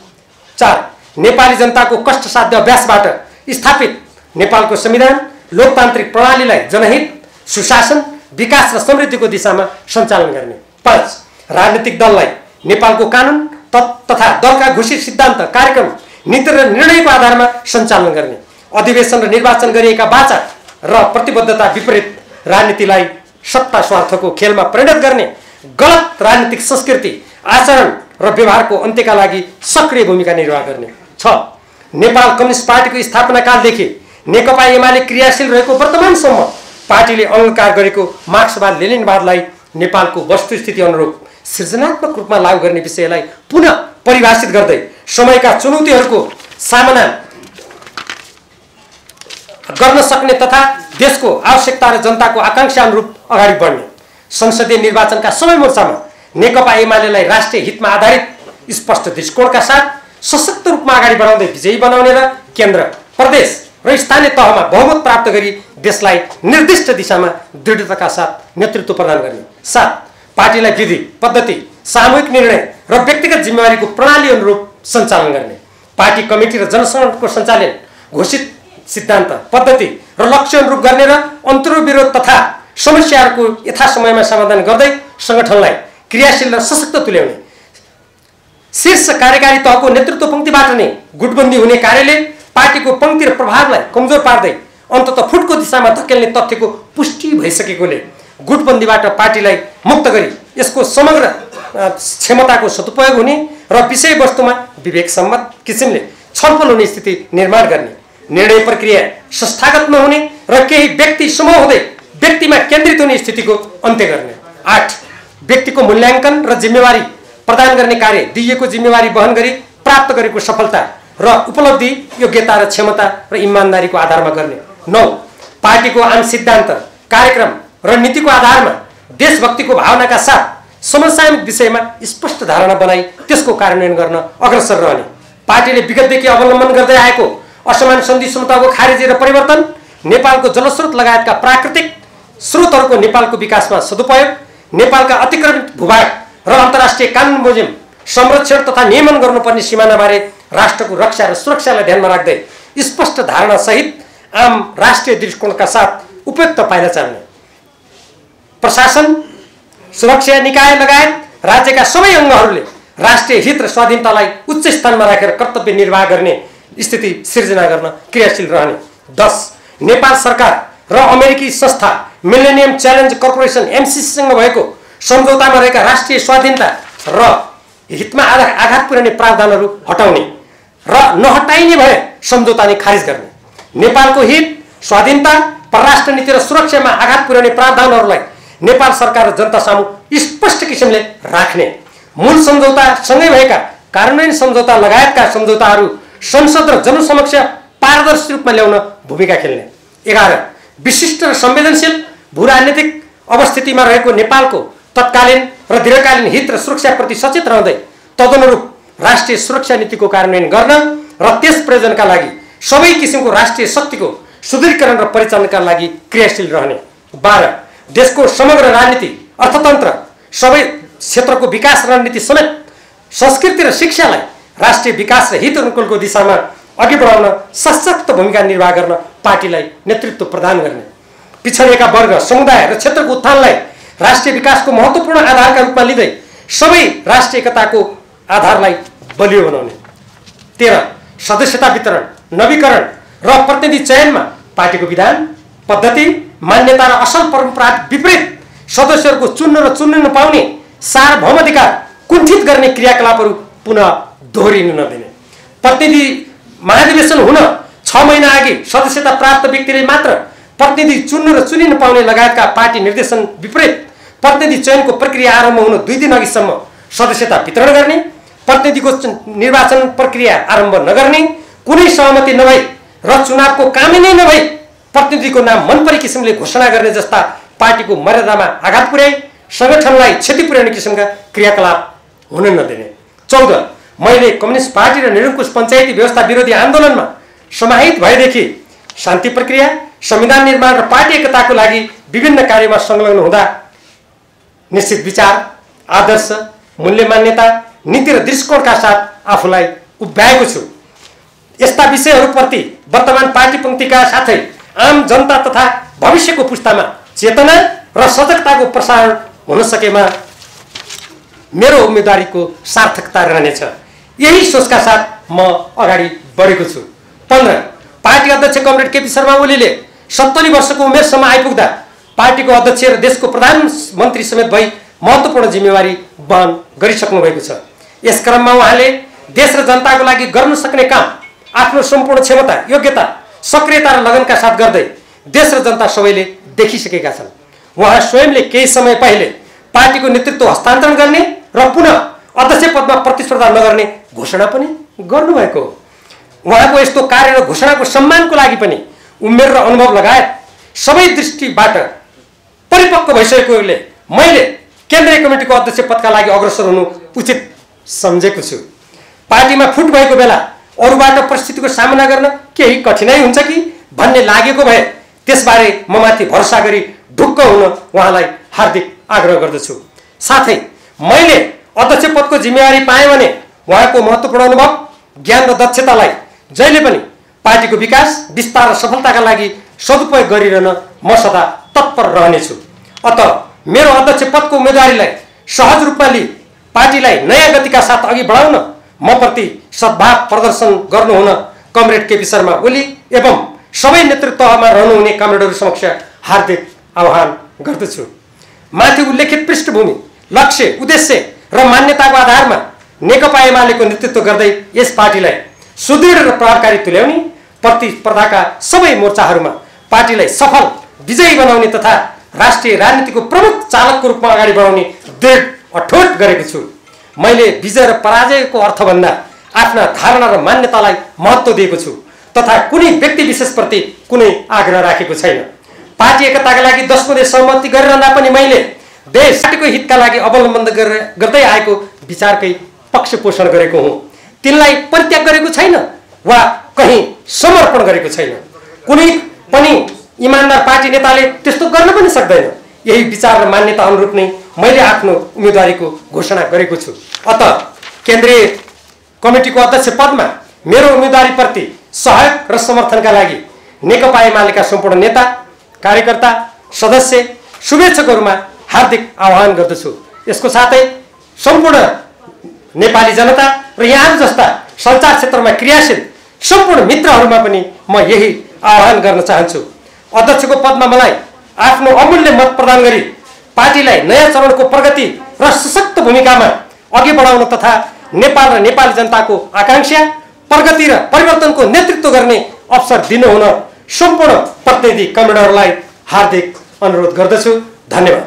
4. नेपाली जनताको कष्टसाध्य अभ्यासबाट स्थापित नेपालको संविधान लोकतान्त्रिक प्रणालीलाई जनहित, सुशासन, विकास र समृद्धिको दिशामा सञ्चालन गर्ने। 5. राजनीतिक दललाई नेपालको कानुन तथा दलका घोषित सिद्धान्त, कार्यक्रम, नीति र निर्णयको आधारमा सञ्चालन गर्ने। अधिवेशन र निर्वाचन गरिएका वाचा र प्रतिबद्धता विपरीत राजनीतिलाई सत्ता स्वार्थको खेलमा परिणत गर्ने। गलत राजनीतिक संस्कृति, आचरण र व्यवहारको अन्त्यका लागि सक्रिय भूमिका निर्वाह गर्ने। 6. नेपाल कम्युनिस्ट पार्टीको स्थापना कालदेखि नेकपा एमाले क्रियाशील रहेको वर्तमानसम्म पार्टीले अंगीकार गरेको मार्क्सवाद लेनिनवादलाई नेपालको वस्तुस्थिति अनुरूप सृजनात्मक रूपमा लागू गर्ने विषयलाई पुनः परिभाषित गर्दै समयका चुनौतीहरूको सामना गर्न सक्ने तथा देशको आवश्यकता र जनताको आकांक्षा अनुरूप अगाडि बढ्ने। संसदीय निर्वाचनका सबै मोर्चामा नेकपा एमालेलाई राष्ट्रिय हितमा आधारित स्पष्ट दृष्टिकोणका साथ सशक्त रूपमा अगाडि बढाउँदै विजयी बनाउने र केन्द्र, प्रदेश र स्थानीय तहमा बहुमत प्राप्त गरी देशलाई निर्दिष्ट दिशामा दृढताका साथ नेतृत्व प्रदान गर्ने। 7. पार्टीलाई विधि, पद्धति, सामूहिक निर्णय र व्यक्तिगत जिम्मेवारीको प्रणाली अनुरूप सञ्चालन गर्ने। पार्टी कमिटी र जनसङ्गठनको सञ्चालन घोषित सिद्धान्त, पद्धति र लक्ष्य अनुरूप गर्ने र अन्तर्विरोध तथा समस्याहरूको यथासमयमा समाधान गर्दै सङ्गठनलाई क्रियाशील र सशक्त तुल्याउने। शीर्ष कार्यकारी तहको नेतृत्व पंक्तिबाट नै गुटबन्दी हुने कार्यले पार्टीको पंक्ति र प्रभावलाई कमजोर पार्दै अन्ततः फुटको दिशामा धकेल्ने तथ्यको पुष्टि भइसकेकोले गुटबन्दीबाट पार्टीलाई मुक्त गरी यसको समग्र क्षमताको सदुपयोग हुने र विषयवस्तुमा विवेकसम्मत किसिमले छलफल हुने स्थिति निर्माण गर्ने। निर्णय प्रक्रिया संस्थागत नहुने र केही व्यक्ति समूह हुँदै व्यक्तिमा केन्द्रित हुने स्थितिको अन्त्य गर्ने। 8. व्यक्तिको मूल्याङ्कन र जिम्मेवारी प्रदान गर्ने कार्य दिइएको जिम्मेवारी वहन गरी प्राप्त गरेको सफलता र उपलब्धि योग्यता र क्षमता र इमानदारीको आधारमा गर्ने। 9. पार्टीको आम सिद्धान्त, कार्यक्रम र नीतिको आधारमा देशभक्तिको भावनाका साथ समसामयिक विषयमा स्पष्ट धारणा बनाई त्यसको कार्यान्वयन गर्न अग्रसर रहने। पार्टीले विगतदेखि अवलम्बन गर्दै आएको असमान सन्धि समझौताको खारेजी र परिवर्तन, नेपालको जलस्रोत लगायतका प्राकृतिक स्रोतहरूको नेपालको विकासमा सदुपयोग, नेपालका अतिक्रमित भूभाग र अन्तर्राष्ट्रिय कानुन बमोजिम संरक्षण तथा नियमन गर्नुपर्ने सिमानाबारे राष्ट्रको रक्षा र सुरक्षालाई ध्यानमा राख्दै स्पष्ट धारणा सहित आम राष्ट्रिय दृष्टिकोणका साथ उपयुक्त पाइला चाल्ने। प्रशासन, सुरक्षा निकाय लगायत राज्यका सबै अङ्गहरूले राष्ट्रिय हित र स्वाधीनतालाई उच्च स्थानमा राखेर कर्तव्य निर्वाह गर्ने स्थिति सिर्जना गर्न क्रियाशील रहने। 10. नेपाल सरकार र अमेरिकी संस्था मिलेनियम च्यालेन्ज कर्पोरेसन एमसीसीसँग भएको सम्झौतामा रहेका राष्ट्रिय स्वाधीनता र हितमा आघात पुर्याउने प्रावधानहरू हटाउने र नहटाइने भए सम्झौता नै खारिज गर्ने। नेपालको हित, स्वाधीनता, परराष्ट्र नीति र सुरक्षामा आघात पुर्याउने प्रावधानहरूलाई नेपाल सरकार र जनता सामु स्पष्ट किसिमले राख्ने। मूल सम्झौता सँगै भएका कार्यान्वयन सम्झौता लगायतका सम्झौताहरू संसद र जनसमक्ष पारदर्शी रूपमा ल्याउन भूमिका खेल्ने। 11. विशिष्ट र संवेदनशील भूराजनीतिक अवस्थितिमा रहेको नेपालको तत्कालीन र दीर्घकालीन हित र सुरक्षाप्रति सचेत रहँदै तदनुरूप राष्ट्रिय सुरक्षा नीतिको कार्यान्वयन गर्न र त्यस प्रयोजनका लागि सबै किसिमको राष्ट्रिय शक्तिको सुदृढीकरण र परिचालनका लागि क्रियाशील रहने। 12. देशको समग्र राजनीति, अर्थतन्त्र, सबै क्षेत्रको विकास रणनीति समेत संस्कृति र शिक्षालाई राष्ट्रिय विकास र हित अनुकूलको दिशामा अघि बढाउन सशक्त भूमिका निर्वाह गर्न पार्टीलाई नेतृत्व प्रदान गर्ने। पिछडिएका वर्ग, समुदाय र क्षेत्रको उत्थानलाई राष्ट्रिय विकासको महत्त्वपूर्ण आधारका रूपमा लिँदै सबै राष्ट्रिय एकताको आधारलाई बलियो बनाउने। 13. सदस्यता वितरण, नवीकरण र प्रतिनिधि चयनमा पार्टीको विधान, पद्धति, मान्यता र असल परम्परा विपरीत सदस्यहरूको चुन्न र चुन्न नपाउने सार्वभौमाधिकार कुण्ठित गर्ने क्रियाकलापहरू पुनः दोहोरिन नदिने। प्रतिनिधि महाधिवेशन हुन 6 महिना अघि सदस्यता प्राप्त व्यक्तिले मात्र प्रतिनिधि चुन्न र चुनिन पाउने लगायतका पार्टी निर्देशन विपरीत प्रतिनिधि चयनको प्रक्रिया आरम्भ हुन 2 दिन अघिसम्म सदस्यता वितरण गर्ने, प्रतिनिधिको निर्वाचन प्रक्रिया आरम्भ नगर्ने, कुनै सहमति नभई र चुनावको कामै नै नभई प्रतिनिधिको नाम मनपरी किसिमले घोषणा गर्ने जस्ता पार्टीको मर्यादामा आघात पुर्याई संगठनलाई क्षति पुर्याउने किसिमका क्रियाकलाप हुन नदिने। 14. मैले कम्युनिस्ट पार्टी र निरङ्कुश पञ्चायती व्यवस्था विरोधी आन्दोलनमा समाहित भएदेखि शान्ति प्रक्रिया, संविधान निर्माण र पार्टी एकताको लागि विभिन्न कार्यमा संलग्न हुँदा निश्चित विचार, आदर्श, मूल्य मान्यता, नीति र दृष्टिकोणका साथ आफूलाई उभ्याएको छु। यस्ता विषयहरूप्रति वर्तमान पार्टी पङ्क्तिका साथै आम जनता तथा भविष्यको पुस्तामा चेतना र सजगताको प्रसारण हुन सकेमा मेरो उम्मेदवारीको सार्थकता रहनेछ। यही सोचका साथ म अगाडि बढेको छु। 15 पार्टी अध्यक्ष कमरेड केपी शर्मा ओलीले 70 वर्षको उमेरसम्म आइपुग्दा पार्टीको अध्यक्ष र देशको प्रधानमन्त्री समेत भई महत्त्वपूर्ण जिम्मेवारी वहन गरिसक्नु भएको छ। यस क्रममा उहाँले देश र जनताको लागि गर्न सक्ने काम आफ्नो सम्पूर्ण क्षमता, योग्यता, सक्रियता र लगनका साथ गर्दै देश र जनता सबैले देखिसकेका छन्। उहाँ स्वयंले केही समय पहिले पार्टीको नेतृत्व हस्तान्तरण गर्ने र पुनः अध्यक्ष पदमा प्रतिस्पर्धा नगर्ने घोषणा पनि गर्नुभएको हो। उहाँको यस्तो कार्य र घोषणाको सम्मानको लागि पनि उमेर र अनुभव लगायत सबै दृष्टिबाट परिपक्व भइसकेकोले मैले केन्द्रीय कमिटीको अध्यक्ष पदका लागि अग्रसर हुनु उचित सम्झेको छु। पार्टीमा फुट भएको बेला अरूबाट परिस्थितिको सामना गर्न केही कठिनाइ हुन्छ कि भन्ने लागेको भए त्यसबारे म माथि भरोसा गरी ढुक्क हुन उहाँलाई हार्दिक आग्रह गर्दछु। साथै मैले अध्यक्ष पदको जिम्मेवारी पाएँ भने उहाँको महत्त्वपूर्ण अनुभव, ज्ञान र दक्षतालाई जहिले पनि पार्टीको विकास, विस्तार र सफलताका लागि सदुपयोग गरिरहन म सदा तत्पर रहनेछु। अत मेरो अध्यक्ष पदको उम्मेदवारीलाई सहज रूपमा लिई पार्टीलाई नयाँ गतिका साथ अघि बढाउन म प्रति सद्भाव प्रदर्शन गर्नुहुन कमरेड केपी शर्मा ओली एवं सबै नेतृत्वमा रहनुहुने कमरेडहरू समक्ष हार्दिक आह्वान गर्दछु। माथि उल्लेखित पृष्ठभूमि, लक्ष्य, उद्देश्य र मान्यताको आधारमा नेकपा एमालेको नेतृत्व गर्दै यस पार्टीलाई सुदृढ र प्रभावकारी तुल्याउने, प्रतिस्पर्धाका सबै मोर्चाहरूमा पार्टीलाई सफल, विजयी बनाउने तथा राष्ट्रिय राजनीतिको प्रमुख चालकको रूपमा अगाडि बढाउने दृढ अठोट गरेको छु। मैले विजय र पराजयको अर्थभन्दा आफ्ना धारणा र मान्यतालाई महत्त्व दिएको छु तथा कुनै व्यक्ति विशेषप्रति कुनै आग्रह राखेको छैन। पार्टी एकताका लागि 10 बुँदे सहमति गरिरहँदा पनि मैले देश पार्टीको हितका लागि अवलम्बन गर्दै आएको विचारकै पक्ष पोषण गरेको हुँ। तिनलाई परित्याग गरेको छैन वा कहीँ समर्पण गरेको छैन। कुनै पनि इमानदार पार्टी नेताले त्यस्तो गर्न पनि सक्दैन। यही विचार र मान्यता अनुरूप नै मैले आफ्नो उम्मेदवारीको घोषणा गरेको छु। अत केन्द्रीय कमिटीको अध्यक्ष पदमा मेरो उम्मेदवारीप्रति सहयोग र समर्थनका लागि नेकपा एमालेका सम्पूर्ण नेता, कार्यकर्ता, सदस्य, शुभेच्छकहरूमा हार्दिक आह्वान गर्दछु। यसको साथै सम्पूर्ण नेपाली जनता र यहाँ जस्ता सञ्चार क्षेत्रमा क्रियाशील सम्पूर्ण मित्रहरूमा पनि म यही आह्वान गर्न चाहन्छु। अध्यक्षको पदमा मलाई आफ्नो अमूल्य मत प्रदान गरी पार्टीलाई नयाँ चरणको प्रगति र सशक्त भूमिकामा अघि बढाउन तथा नेपाल र नेपाली जनताको आकांक्षा, प्रगति र परिवर्तनको नेतृत्व गर्ने अवसर दिनुहुन सम्पूर्ण प्रतिनिधि कमरेडहरूलाई हार्दिक अनुरोध गर्दछु। धन्यवाद।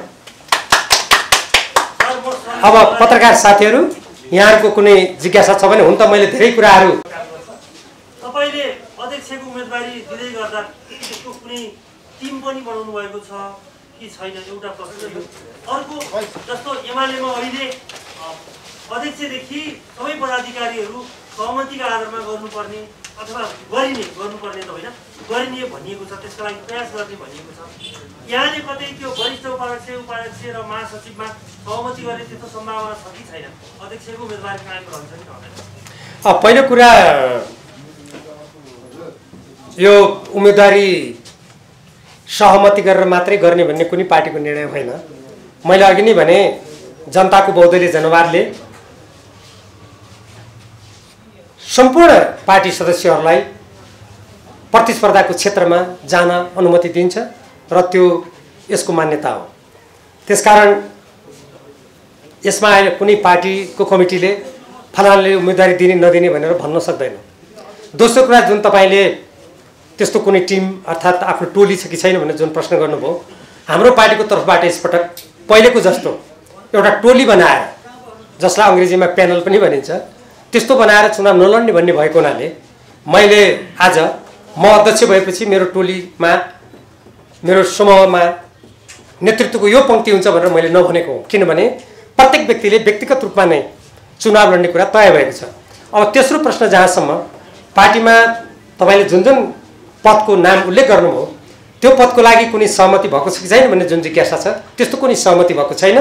अब पत्रकार साथीहरू, यहाँहरूको कुनै जिज्ञासा छ भने? हुन त मैले धेरै कुराहरू तपाईले अध्यक्षको उम्मेदवारी दिँदै गर्दा त्यसको कुनै टिम पनि बनाउनु भएको छ कि छैन, एउटा प्रश्न। अर्को, जस्तो एमालेमा अहिले अध्यक्षदेखि सबै पदाधिकारीहरू सहमतिका आधारमा गर्नुपर्ने अथवा गर्नुपर्ने त होइन, गरिने भनिएको छ, त्यसका लागि प्रयास गर्ने भनिएको छ। यहाँले कतै त्यो वरिष्ठ उपाध्यक्ष र महासचिवमा सहमति गर्ने त्यस्तो सम्भावना छ कि छैन? अध्यक्षको उम्मेदवारी कायम रहन्छ कि रहँदैन? पहिलो कुरा, यो उम्मेदवारी सहमति गरेर मात्रै गर्ने भन्ने कुनै पार्टीको निर्णय होइन। मैले अघि नै भने जनताको बहुदलीय जनवादले सम्पूर्ण पार्टी सदस्यहरूलाई प्रतिस्पर्धाको क्षेत्रमा जान अनुमति दिन्छ र त्यो यसको मान्यता हो। त्यसकारण यसमा कुनै पार्टीको कमिटीले फलानाले उम्मेदवारी दिने नदिने भनेर भन्न सक्दैन। दोस्रो कुरा, जुन तपाईँले त्यस्तो कुनै टिम अर्थात् आफ्नो टोली छ कि छैन भनेर जुन प्रश्न गर्नुभयो, हाम्रो पार्टीको तर्फबाट यसपटक पहिलेको जस्तो एउटा टोली बनाएर, जसलाई अङ्ग्रेजीमा प्यानल पनि भनिन्छ, त्यस्तो बनाएर चुनाव नलड्ने भन्ने भएको हुनाले मैले आज म अध्यक्ष भएपछि मेरो टोलीमा, मेरो समूहमा नेतृत्वको यो पङ्क्ति हुन्छ भनेर मैले नभनेको हो। किनभने प्रत्येक व्यक्तिले व्यक्तिगत रूपमा नै चुनाव लड्ने कुरा तय भएको छ। अब तेस्रो प्रश्न, जहाँसम्म पार्टीमा तपाईँले जुन जुन पदको नाम उल्लेख गर्नुभयो, त्यो पदको लागि कुनै सहमति भएको छ कि छैन भन्ने जुन जिज्ञासा छ, त्यस्तो कुनै सहमति भएको छैन।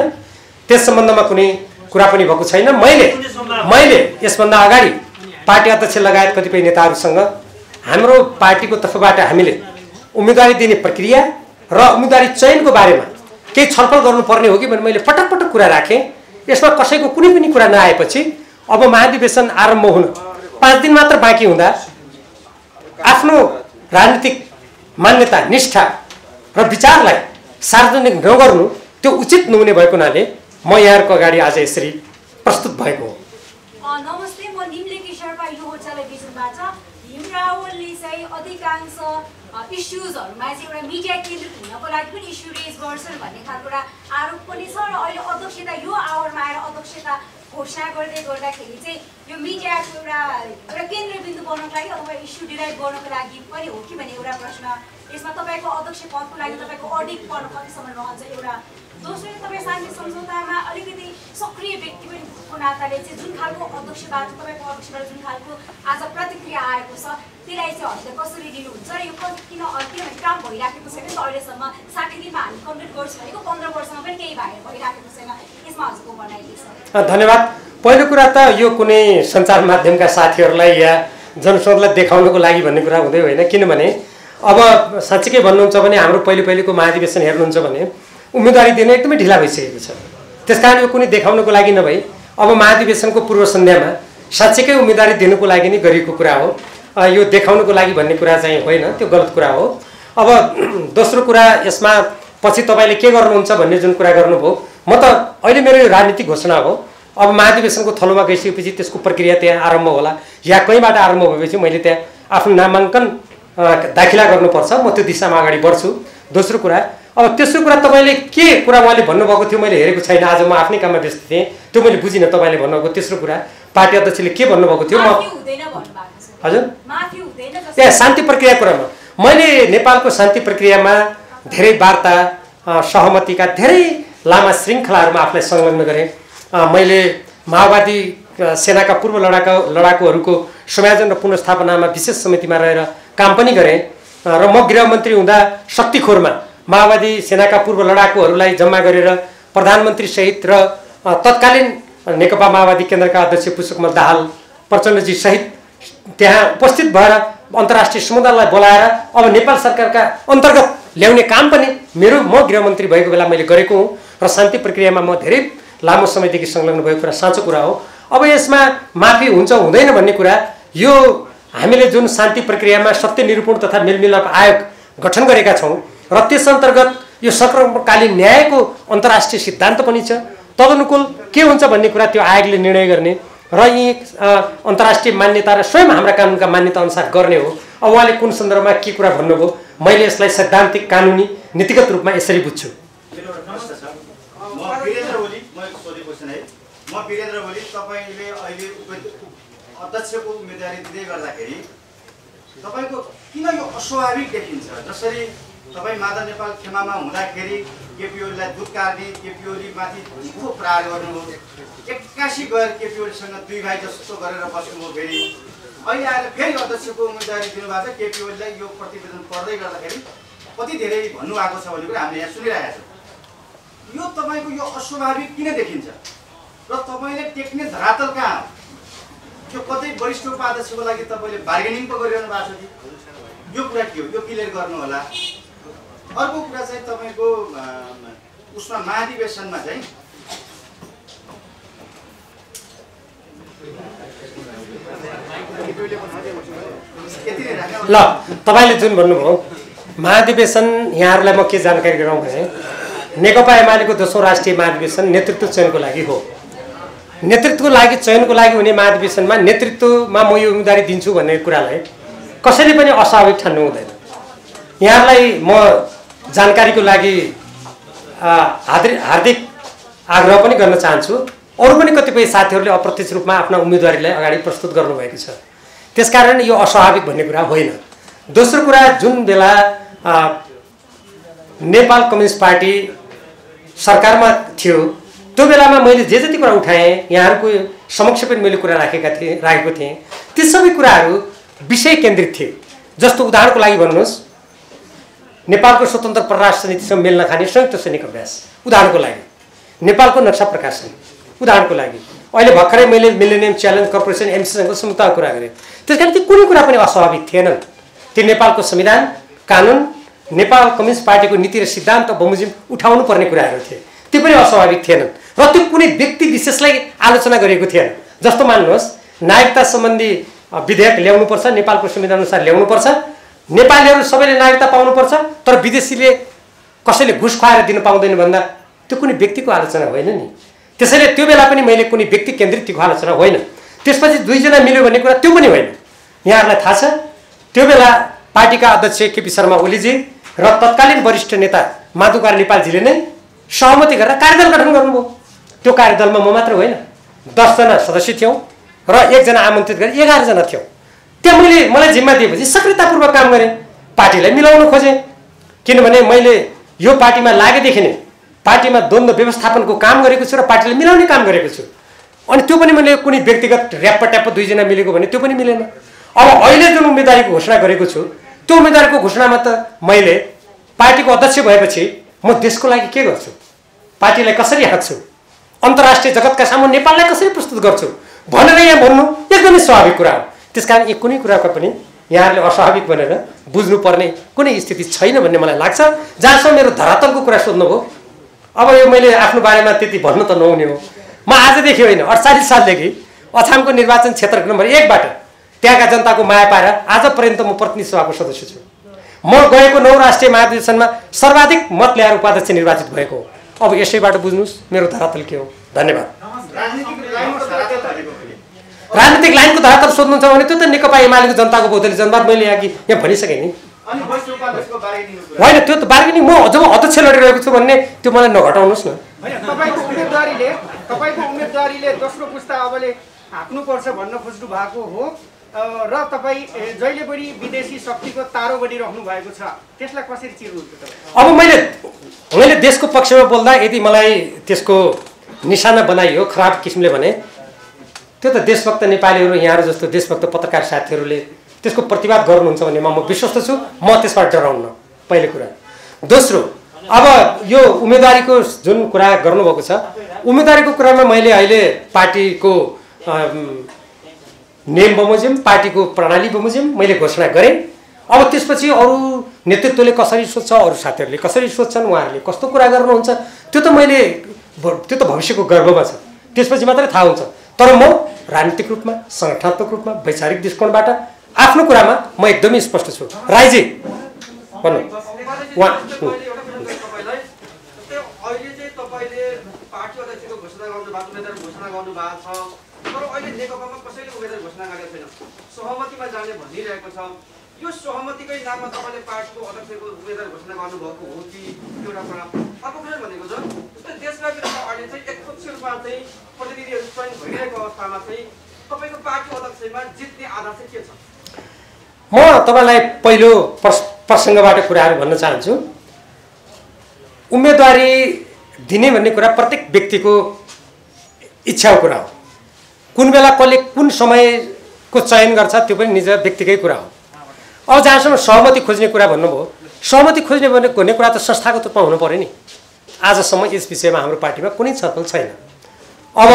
त्यस सम्बन्धमा कुनै कुरा पनि भएको छैन। मैले यसभन्दा अगाडि पार्टी अध्यक्ष लगायत कतिपय नेताहरूसँग हाम्रो पार्टीको तर्फबाट हामीले उम्मेदवारी दिने प्रक्रिया र उम्मेदवारी चयनको बारेमा केही छलफल गर्नुपर्ने हो कि भनेर मैले पटक पटक कुरा राखेँ। यसमा कसैको कुनै पनि कुरा नआएपछि अब महाधिवेशन आरम्भ हुन 5 दिन मात्र बाँकी हुँदा आफ्नो राजनीतिक मान्यता निष्ठा र विचारलाई सार्वजनिक नगर्नु त्यो उचित नहुने भएको हुनाले म यहाँहरूको अगाडि आज यसरी प्रस्तुत भएको हो। नमस्ते, म निम्लेकी शेर्पा यो टेलिभिजनबाट। हिमरावलले चाहिँ अधिकांश इस्युजहरूमा चाहिँ एउटा मिडिया केन्द्रित हुनको लागि पनि इस्यु रेज गर्छन् भन्ने खालको एउटा आरोप पनि छ र अहिले अध्यक्षता यो आवरमा आएर अध्यक्षता घोषणा गर्दै गर्दाखेरि चाहिँ यो मिडियाको एउटा केन्द्रबिन्दु बनाउनको लागि अथवा इस्यु डिराइभ गर्नको लागि पनि हो कि भन्ने एउटा प्रश्न यसमा तपाईँको अध्यक्ष पदको लागि तपाईँको अडिट पर्न कतिसम्म रहन्छ एउटा। दोस्रो, तपाईँ शान्ति सम्झौतामा अलिकति सक्रिय व्यक्ति पनि भएको नाताले चाहिँ जुन खालको अध्यक्षबाट तपाईँको अध्यक्षबाट जुन खालको आज प्रतिक्रिया आएको छ त्यसलाई चाहिँ हजुरले कसरी लिनुहुन्छ र यो किनभने काम भइराखेको छैन नि त अहिलेसम्म। 60 दिनमा हामी कम्प्लिट गर्छौँ भनेको 15 वर्षमा पनि केही भइराखेको छैन, यसमा हजुरको भनाइ के छ? धन्यवाद। पहिलो कुरा त यो कुनै सञ्चार माध्यमका साथीहरूलाई या जनस्रोतलाई देखाउनको लागि भन्ने कुरा हुँदै होइन, किनभने अब साँच्चीकै भन्नुहुन्छ भने हाम्रो पहिलेको महाधिवेशन हेर्नुहुन्छ भने उम्मेदवारी दिन एकदमै ढिला भइसकेको छ। त्यसकारण यो कुनै देखाउनको लागि नभई अब महाधिवेशनको पूर्व सन्ध्यामा साँच्चीकै उम्मेदवारी दिनुको लागि नै गरिएको कुरा हो, यो देखाउनको लागि भन्ने कुरा चाहिँ होइन, त्यो गलत कुरा हो। अब दोस्रो कुरा, यसमा पछि तपाईँले के गर्नुहुन्छ भन्ने जुन कुरा गर्नुभयो, म त अहिले मेरो यो राजनीतिक घोषणा हो। अब महाधिवेशनको थलोमा गइसकेपछि त्यसको प्रक्रिया त्यहाँ आरम्भ होला या कहीँबाट आरम्भ भएपछि मैले त्यहाँ आफ्नो नामाङ्कन दाखिला गर्नुपर्छ, म त्यो दिशामा अगाडि बढ्छु। दोस्रो कुरा। अब तेस्रो कुरा, तपाईँले के कुरा उहाँले भन्नुभएको थियो मैले हेरेको छैन, आज म आफ्नै काममा व्यस्त थिएँ, त्यो मैले बुझिनँ। तपाईँले भन्नुभएको तेस्रो कुरा पार्टी अध्यक्षले के भन्नुभएको थियो? हजुर त्यहाँ शान्ति प्रक्रिया कुरामा मैले नेपालको शान्ति प्रक्रियामा धेरै वार्ता सहमतिका धेरै लामा श्रृङ्खलाहरूमा आफूलाई संलग्न गरेँ। मैले माओवादी सेनाका पूर्व लडाकुहरूको समायोजन र पुनर्स्थापनामा विशेष समितिमा रहेर काम पनि गरेँ र म गृहमन्त्री हुँदा शक्तिखोरमा माओवादी सेनाका पूर्व लडाकुहरूलाई जम्मा गरेर प्रधानमन्त्रीसहित र तत्कालीन नेकपा माओवादी केन्द्रका अध्यक्ष पुष्पकमल दाहाल प्रचण्डजी सहित त्यहाँ उपस्थित भएर अन्तर्राष्ट्रिय समुदायलाई बोलाएर अब नेपाल सरकारका अन्तर्गत ल्याउने काम पनि म गृहमन्त्री भएको बेला मैले गरेको हुँ र शान्ति प्रक्रियामा म धेरै लामो समयदेखि संलग्न भएको कुरा साँचो कुरा हो। अब यसमा माफी हुन्छ हुँदैन भन्ने कुरा, यो हामीले जुन शान्ति प्रक्रियामा सत्य निरूपण तथा मेलमिलाप आयोग गठन गरेका छौँ र त्यस अन्तर्गत यो सर्वकालीन न्यायको अन्तर्राष्ट्रिय सिद्धान्त पनि छ, तदनुकूल के हुन्छ भन्ने कुरा त्यो आयोगले निर्णय गर्ने र यी अन्तर्राष्ट्रिय मान्यता र स्वयं हाम्रा कानुनका मान्यता अनुसार गर्ने हो। अब उहाँले कुन सन्दर्भमा के कुरा भन्नुभयो, मैले यसलाई सैद्धान्तिक कानुनी नीतिगत रूपमा यसरी बुझ्छु। म वीरेन्द्र भोलि तपाईँले अहिले अध्यक्षको उम्मेदवारी दिँदै गर्दाखेरि तपाईँको किन यो अस्वाभाविक देखिन्छ? जसरी तपाईँ माधव नेपाल खेमामा हुँदाखेरि केपी ओलीलाई दुध कार्ने, केपी ओलीमाथि चिखो प्रहार गर्नुभयो, 81 गएर केपी ओलीसँग 2 भाइ जस्तो गरेर बस्नुभयो, फेरि अहिले आएर फेरि अध्यक्षको उम्मेदवारी दिनुभएको छ। केपी ओलीलाई यो प्रतिवेदन पढ्दै गर्दाखेरि कति धेरै भन्नुभएको छ भन्ने कुरा हामीले यहाँ सुनिरहेका छौँ। यो तपाईँको यो अस्वाभाविक किन देखिन्छ र तपाईँले टेक्ने धरातल कहाँ हो? यो कतै वरिष्ठ उपाध्यक्षको लागि तपाईँले बार्गेनिङ पो गरिरहनु भएको छ कि? यो कुरा के हो, यो क्लियर गर्नु होला। अर्को कुरा चाहिँ तपाईँको उसमा महाधिवेशनमा चाहिँ ल तपाईँले जुन भन्नुभयो महाधिवेशन, यहाँहरूलाई म के जानकारी गराउँ भने नेकपा एमालेको दोस्रो राष्ट्रिय महाधिवेशन नेतृत्व चयनको लागि हो। नेतृत्वको लागि चयनको लागि हुने महाधिवेशनमा नेतृत्वमा म यो उम्मेदवारी दिन्छु भन्ने कुरालाई कसैले पनि अस्वाभाविक ठान्नु हुँदैन। यहाँहरूलाई म जानकारीको लागि हार्दिक आग्रह पनि गर्न चाहन्छु। अरू पनि कतिपय साथीहरूले अप्रत्यक्ष रूपमा आफ्ना उम्मेदवारीलाई अगाडि प्रस्तुत गर्नुभएको छ, त्यसकारण यो अस्वाभाविक भन्ने कुरा होइन। दोस्रो कुरा, जुन बेला नेपाल कम्युनिस्ट पार्टी सरकारमा थियो त्यो बेलामा मैले जे जति कुरा उठाएँ यहाँहरूको समक्ष पनि मैले कुरा राखेको थिएँ, ती सबै कुराहरू विषय केन्द्रित थिए। जस्तो उदाहरणको लागि भन्नुहोस्, नेपालको स्वतन्त्र परराष्ट्र नीतिसँग मेल नखाने संयुक्त सैनिक अभ्यास, उदाहरणको लागि नेपालको नक्सा प्रकाशन उदाहरणको लागि अहिले भर्खरै मैले मिलेनियम च्यालेन्ज कर्पोरेसन एमसीसँग समझौताको कुरा गरेँ। त्यसकारण ती कुनै कुरा पनि अस्वाभाविक थिएनन्। ती नेपालको संविधान कानुन नेपाल कम्युनिस्ट पार्टीको नीति र सिद्धान्त बमोजिम उठाउनु पर्ने कुराहरू थिए, ती पनि अस्वाभाविक थिएनन् र त्यो कुनै व्यक्ति विशेषलाई आलोचना गरिएको थिएन। जस्तो मान्नुहोस् नागरिकता सम्बन्धी विधेयक ल्याउनुपर्छ, नेपालको संविधान अनुसार ल्याउनुपर्छ, नेपालीहरू सबैले नागरिकता पाउनुपर्छ, तर विदेशीले कसैले घुस खुवाएर दिन पाउँदैन भन्दा त्यो कुनै व्यक्तिको आलोचना होइन नि। त्यसैले त्यो बेला पनि मैले कुनै व्यक्ति केन्द्रित त्यो आलोचना होइन। त्यसपछि दुईजना मिल्यो भन्ने कुरा त्यो पनि होइन। यहाँहरूलाई थाहा छ त्यो बेला पार्टीका अध्यक्ष केपी शर्मा ओलीजी र तत्कालीन वरिष्ठ नेता माधुकार नेपालजीले नै सहमति गरेर कार्यदल गठन गर्नुभयो। त्यो कार्यदलमा म मात्र होइन, 10 जना सदस्य थियौँ र 1 जना आमन्त्रित गरे 11 जना थियौँ। त्यहाँ मलाई जिम्मा दिएपछि सक्रियतापूर्वक काम गरेँ, पार्टीलाई मिलाउन खोजेँ। किनभने मैले यो पार्टीमा लागेदेखि नै पार्टीमा द्वन्द्व व्यवस्थापनको काम गरेको छु र पार्टीलाई मिलाउने काम गरेको छु। अनि त्यो पनि मैले कुनै व्यक्तिगत ऱ्याप्प 2 जना मिलेको भने त्यो पनि मिलेन। अब अहिले जुन उम्मेदवारीको घोषणा गरेको छु त्यो उम्मेदवारीको घोषणामा त मैले पार्टीको अध्यक्ष भएपछि म देशको लागि के गर्छु, पार्टीलाई कसरी हाँक्छु, अन्तर्राष्ट्रिय जगतका सामु नेपाललाई कसरी प्रस्तुत गर्छु भनेर यहाँ भन्नु एकदमै स्वाभाविक कुरा हो। त्यसकारण यो कुनै कुराको पनि यहाँहरूले अस्वाभाविक भनेर बुझ्नुपर्ने कुनै स्थिति छैन भन्ने मलाई लाग्छ। जहाँसम्म मेरो धरातलको कुरा सोध्नुभयो, अब यो मैले आफ्नो बारेमा त्यति भन्नु त नहुने हो। म आजदेखि होइन 48 सालदेखि अछामको निर्वाचन क्षेत्र नम्बर 1 बाट त्यहाँका जनताको माया पाएर आज पर्यन्त म प्रतिनिधि सभाको सदस्य छु। म गएको 9 राष्ट्रिय महाधिवेशनमा सर्वाधिक मत ल्याएर उपाध्यक्ष निर्वाचित भएको हो। अब यसैबाट बुझ्नुहोस् मेरो धरातल के हो। धन्यवाद। राजनीतिक लाइनको धरातल सोध्नुहुन्छ भने त्यो त नेकपा एमालेको जनताको भौतले जनवाद मैले यहाँ भनिसकेँ नि। होइन त्यो त बार्गेनिङ म जब अध्यक्ष लडिरहेको छु भन्ने त्यो मलाई नघटाउनुहोस् न। तपाईँको उम्मेदवारीले दोस्रो पुस्ता अबले हाँक्नुपर्छ भन्न खोज्नु भएको हो र तपाईँ जहिले पनि विदेशी शक्तिको तारो बनिराख्नु भएको छ, त्यसलाई कसरी चिर्नुहुन्छ? अब मैले देशको पक्षमा बोल्दा यदि मलाई त्यसको निशाना बनाइयो खराब किसिमले भने त्यो त देशभक्त नेपालीहरू यहाँहरू जस्तो देशभक्त पत्रकार साथीहरूले त्यसको प्रतिवाद गर्नुहुन्छ भन्ने म विश्वस्त छु। म त्यसबाट डराउन्न, पहिलो कुरा। दोस्रो, अब यो उम्मेदवारीको जुन कुरा गर्नुभएको छ, उम्मेदवारीको कुरामा मैले अहिले पार्टीको नियम बमोजिम पार्टीको प्रणाली बमोजिम मैले घोषणा गरेँ। अब त्यसपछि अरू नेतृत्वले कसरी सोध्छ, अरू साथीहरूले कसरी सोध्छन्, उहाँहरूले कस्तो कुरा गर्नुहुन्छ त्यो त भविष्यको गर्भमा छ, त्यसपछि मात्रै थाहा हुन्छ। तर म राजनीतिक रूपमा सङ्गठनात्मक रूपमा वैचारिक दृष्टिकोणबाट आफ्नो कुरामा म एकदमै स्पष्ट छु। राईजी भन्नु। तर अहिले नेकपामा कसैले उम्मेदवार घोषणा गरेको छैन, सहमतिमा जाने भनिरहेको छ। यो सहमतिकै नाममा तपाईँले पार्टीको अध्यक्षको उम्मेदवार घोषणा गर्नुभएको हो कि एउटा कुरा अर्को कुरा भनेको छ जस्तै देशव्यापी रूपमा अहिले चाहिँ एकपक्ष रूपमा चाहिँ प्रतिनिधिहरू चयन भइरहेको अवस्थामा चाहिँ तपाईँको पार्टी अध्यक्षमा जित्ने आधार चाहिँ के छ? म तपाईँलाई पहिलो प्रसङ्गबाट कुराहरू भन्न चाहन्छु। उम्मेदवारी दिने भन्ने कुरा प्रत्येक व्यक्तिको इच्छाको कुरा हो। कुन बेला कसले कुन समयको चयन गर्छ त्यो पनि निज व्यक्तिकै कुरा हो। अब जहाँसम्म सहमति खोज्ने कुरा भन्नुभयो, सहमति खोज्ने भन्ने कुरा त संस्थागत रूपमा हुनु पर्यो नि। आजसम्म यस विषयमा हाम्रो पार्टीमा कुनै छलफल छैन। अब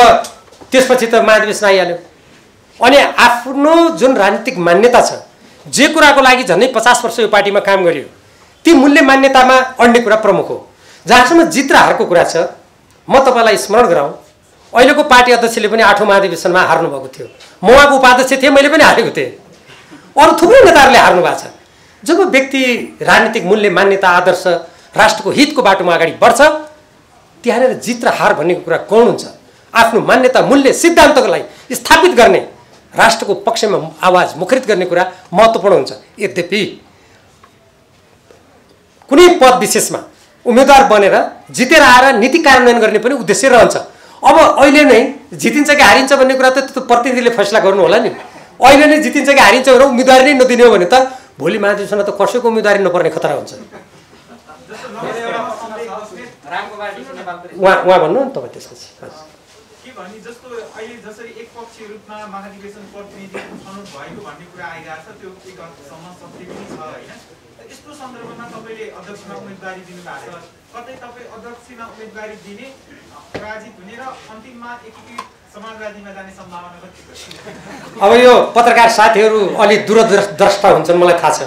त्यसपछि त महाधिवेशन आइहाल्यो अनि आफ्नो जुन राजनीतिक मान्यता छ, जे कुराको लागि झन्डै 50 वर्ष यो पार्टीमा काम गरियो, ती मूल्य मान्यतामा अड्ने कुरा प्रमुख हो। जहाँसम्म जित र हारको कुरा छ, म तपाईँलाई स्मरण गराउँ, अहिलेको पार्टी अध्यक्षले पनि 8औं महाधिवेशनमा हार्नु भएको थियो। म उहाँको उपाध्यक्ष थिएँ, मैले पनि हारेको थिएँ। अरू थुप्रै नेताहरूले हार्नु भएको छ। जब व्यक्ति राजनीतिक मूल्य मान्यता आदर्श राष्ट्रको हितको बाटोमा अगाडि बढ्छ, त्यहाँनिर जित र हार भन्ने कुरा गौण हुन्छ। आफ्नो मान्यता मूल्य सिद्धान्तको लागि स्थापित गर्ने, राष्ट्रको पक्षमा आवाज मुखरित गर्ने कुरा महत्त्वपूर्ण हुन्छ। यद्यपि कुनै पद विशेषमा उम्मेदवार बनेर जितेर आएर नीति कार्यान्वयन गर्ने पनि उद्देश्य रहन्छ। अब अहिले नै जितिन्छ कि हारिन्छ भन्ने कुरा त प्रतिनिधिले फैसला गर्नु होला नि। अहिले नै जितिन्छ कि हारिन्छ भनेर उम्मेदवारी नै नदिने हो भने त भोलि महाधिवेशनमा त कसैको उम्मेदवारी नपर्ने खतरा हुन्छ। उहाँ भन्नु नि तपाईँ त्यसपछि। के भने जस्तो अहिले जसरी एकपक्षीय रूपमा महाधिवेशन प्रतिनिधि छनौट भएको भन्ने कुरा आइरहेको छ, त्यो एक हदसम्म सत्य पनि छ होइन। यस्तो सन्दर्भमा तपाईँले अध्यक्षमा उम्मेदवारी दिनुभएको छ, कतै तपाईँ अध्यक्षमा उम्मेदवारी दिने पराजित हुने र अन्तिममा एकीकृत समाजवादीमा जाने सम्भावना कति छ? अब यो पत्रकार साथीहरू अलि दूरद्रष्टा हुन्छन्, मलाई थाहा छ।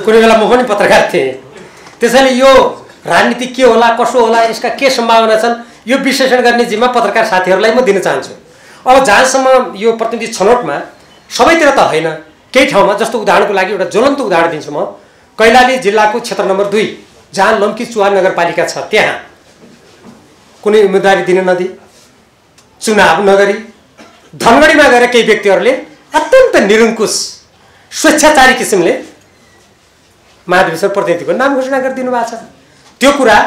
कुनै बेला म पनि पत्रकार थिएँ, त्यसैले यो राजनीति के होला, कसो होला, यसका के सम्भावना छन्, यो विश्लेषण गर्ने जिम्मा पत्रकार साथीहरूलाई म दिन चाहन्छु। अब जहाँसम्म यो प्रतिनिधि छनौटमा सबैतिर त होइन, केही ठाउँमा, जस्तो उदाहरणको लागि एउटा ज्वलन्त उदाहरण दिन्छु म। कैलाली जिल्लाको क्षेत्र नम्बर 2 जहाँ लम्की चुवार नगरपालिका छ, त्यहाँ कुनै उम्मेदवारी दिन नदिई, चुनाव नगरी धनगढीमा गएर केही व्यक्तिहरूले अत्यन्त निरङ्कुश स्वेच्छाचारी किसिमले महाधिवेशन प्रतिनिधिको नाम घोषणा गरिदिनु भएको छ। त्यो कुरा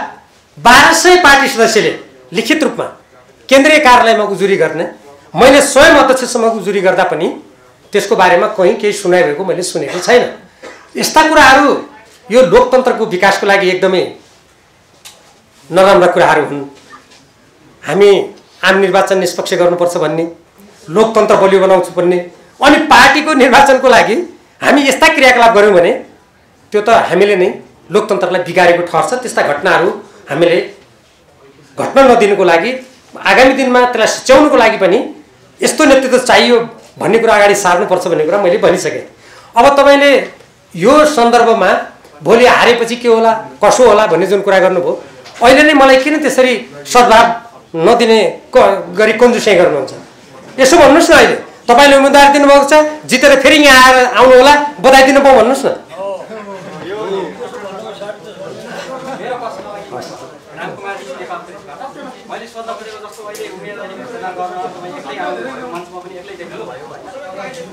1200 पार्टी सदस्यले लिखित रूपमा केन्द्रीय कार्यालयमा उजुरी गर्ने, मैले स्वयं अध्यक्षसम्म उजुरी गर्दा पनि त्यसको बारेमा कहीँ केही सुनाइरहेको मैले सुनेको छैन। यस्ता कुराहरू यो लोकतन्त्रको विकासको लागि एकदमै नराम्रा कुराहरू हुन्। हामी आम निर्वाचन निष्पक्ष गर्नुपर्छ भन्ने, लोकतन्त्र बलियो बनाउँछु भन्ने, अनि पार्टीको निर्वाचनको लागि हामी यस्ता क्रियाकलाप गऱ्यौँ भने त्यो त हामीले नै लोकतन्त्रलाई बिगारेको ठहर्छ। त्यस्ता घटनाहरू हामीले घट्न नदिनुको लागि, आगामी दिनमा त्यसलाई सच्याउनुको लागि पनि यस्तो नेतृत्व चाहियो भन्ने कुरा अगाडि सार्नुपर्छ भन्ने कुरा मैले भनिसकेँ। अब तपाईँले यो सन्दर्भमा भोलि हारेपछि के होला, कसो होला भन्ने जुन कुरा गर्नुभयो, अहिले नै मलाई किन त्यसरी सद्भाव नदिने गरी कन्जुसाइ गर्नुहुन्छ? यसो भन्नुहोस् न, अहिले तपाईँले उम्मेदवार दिनुभएको छ, जितेर फेरि यहाँ आएर आउनु होला, बधाई दिनु पाउँ भन्नुहोस् न। मैले सोध्दा परेको जस्तो अहिले उम्मेदवारी घोषणा गर्न तपाईँ एक्लै आउनुभयो, मञ्चमा पनि एक्लै देख्नुभयो।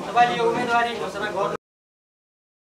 तपाईँले यो उम्मेदवारी घोषणा गर्नु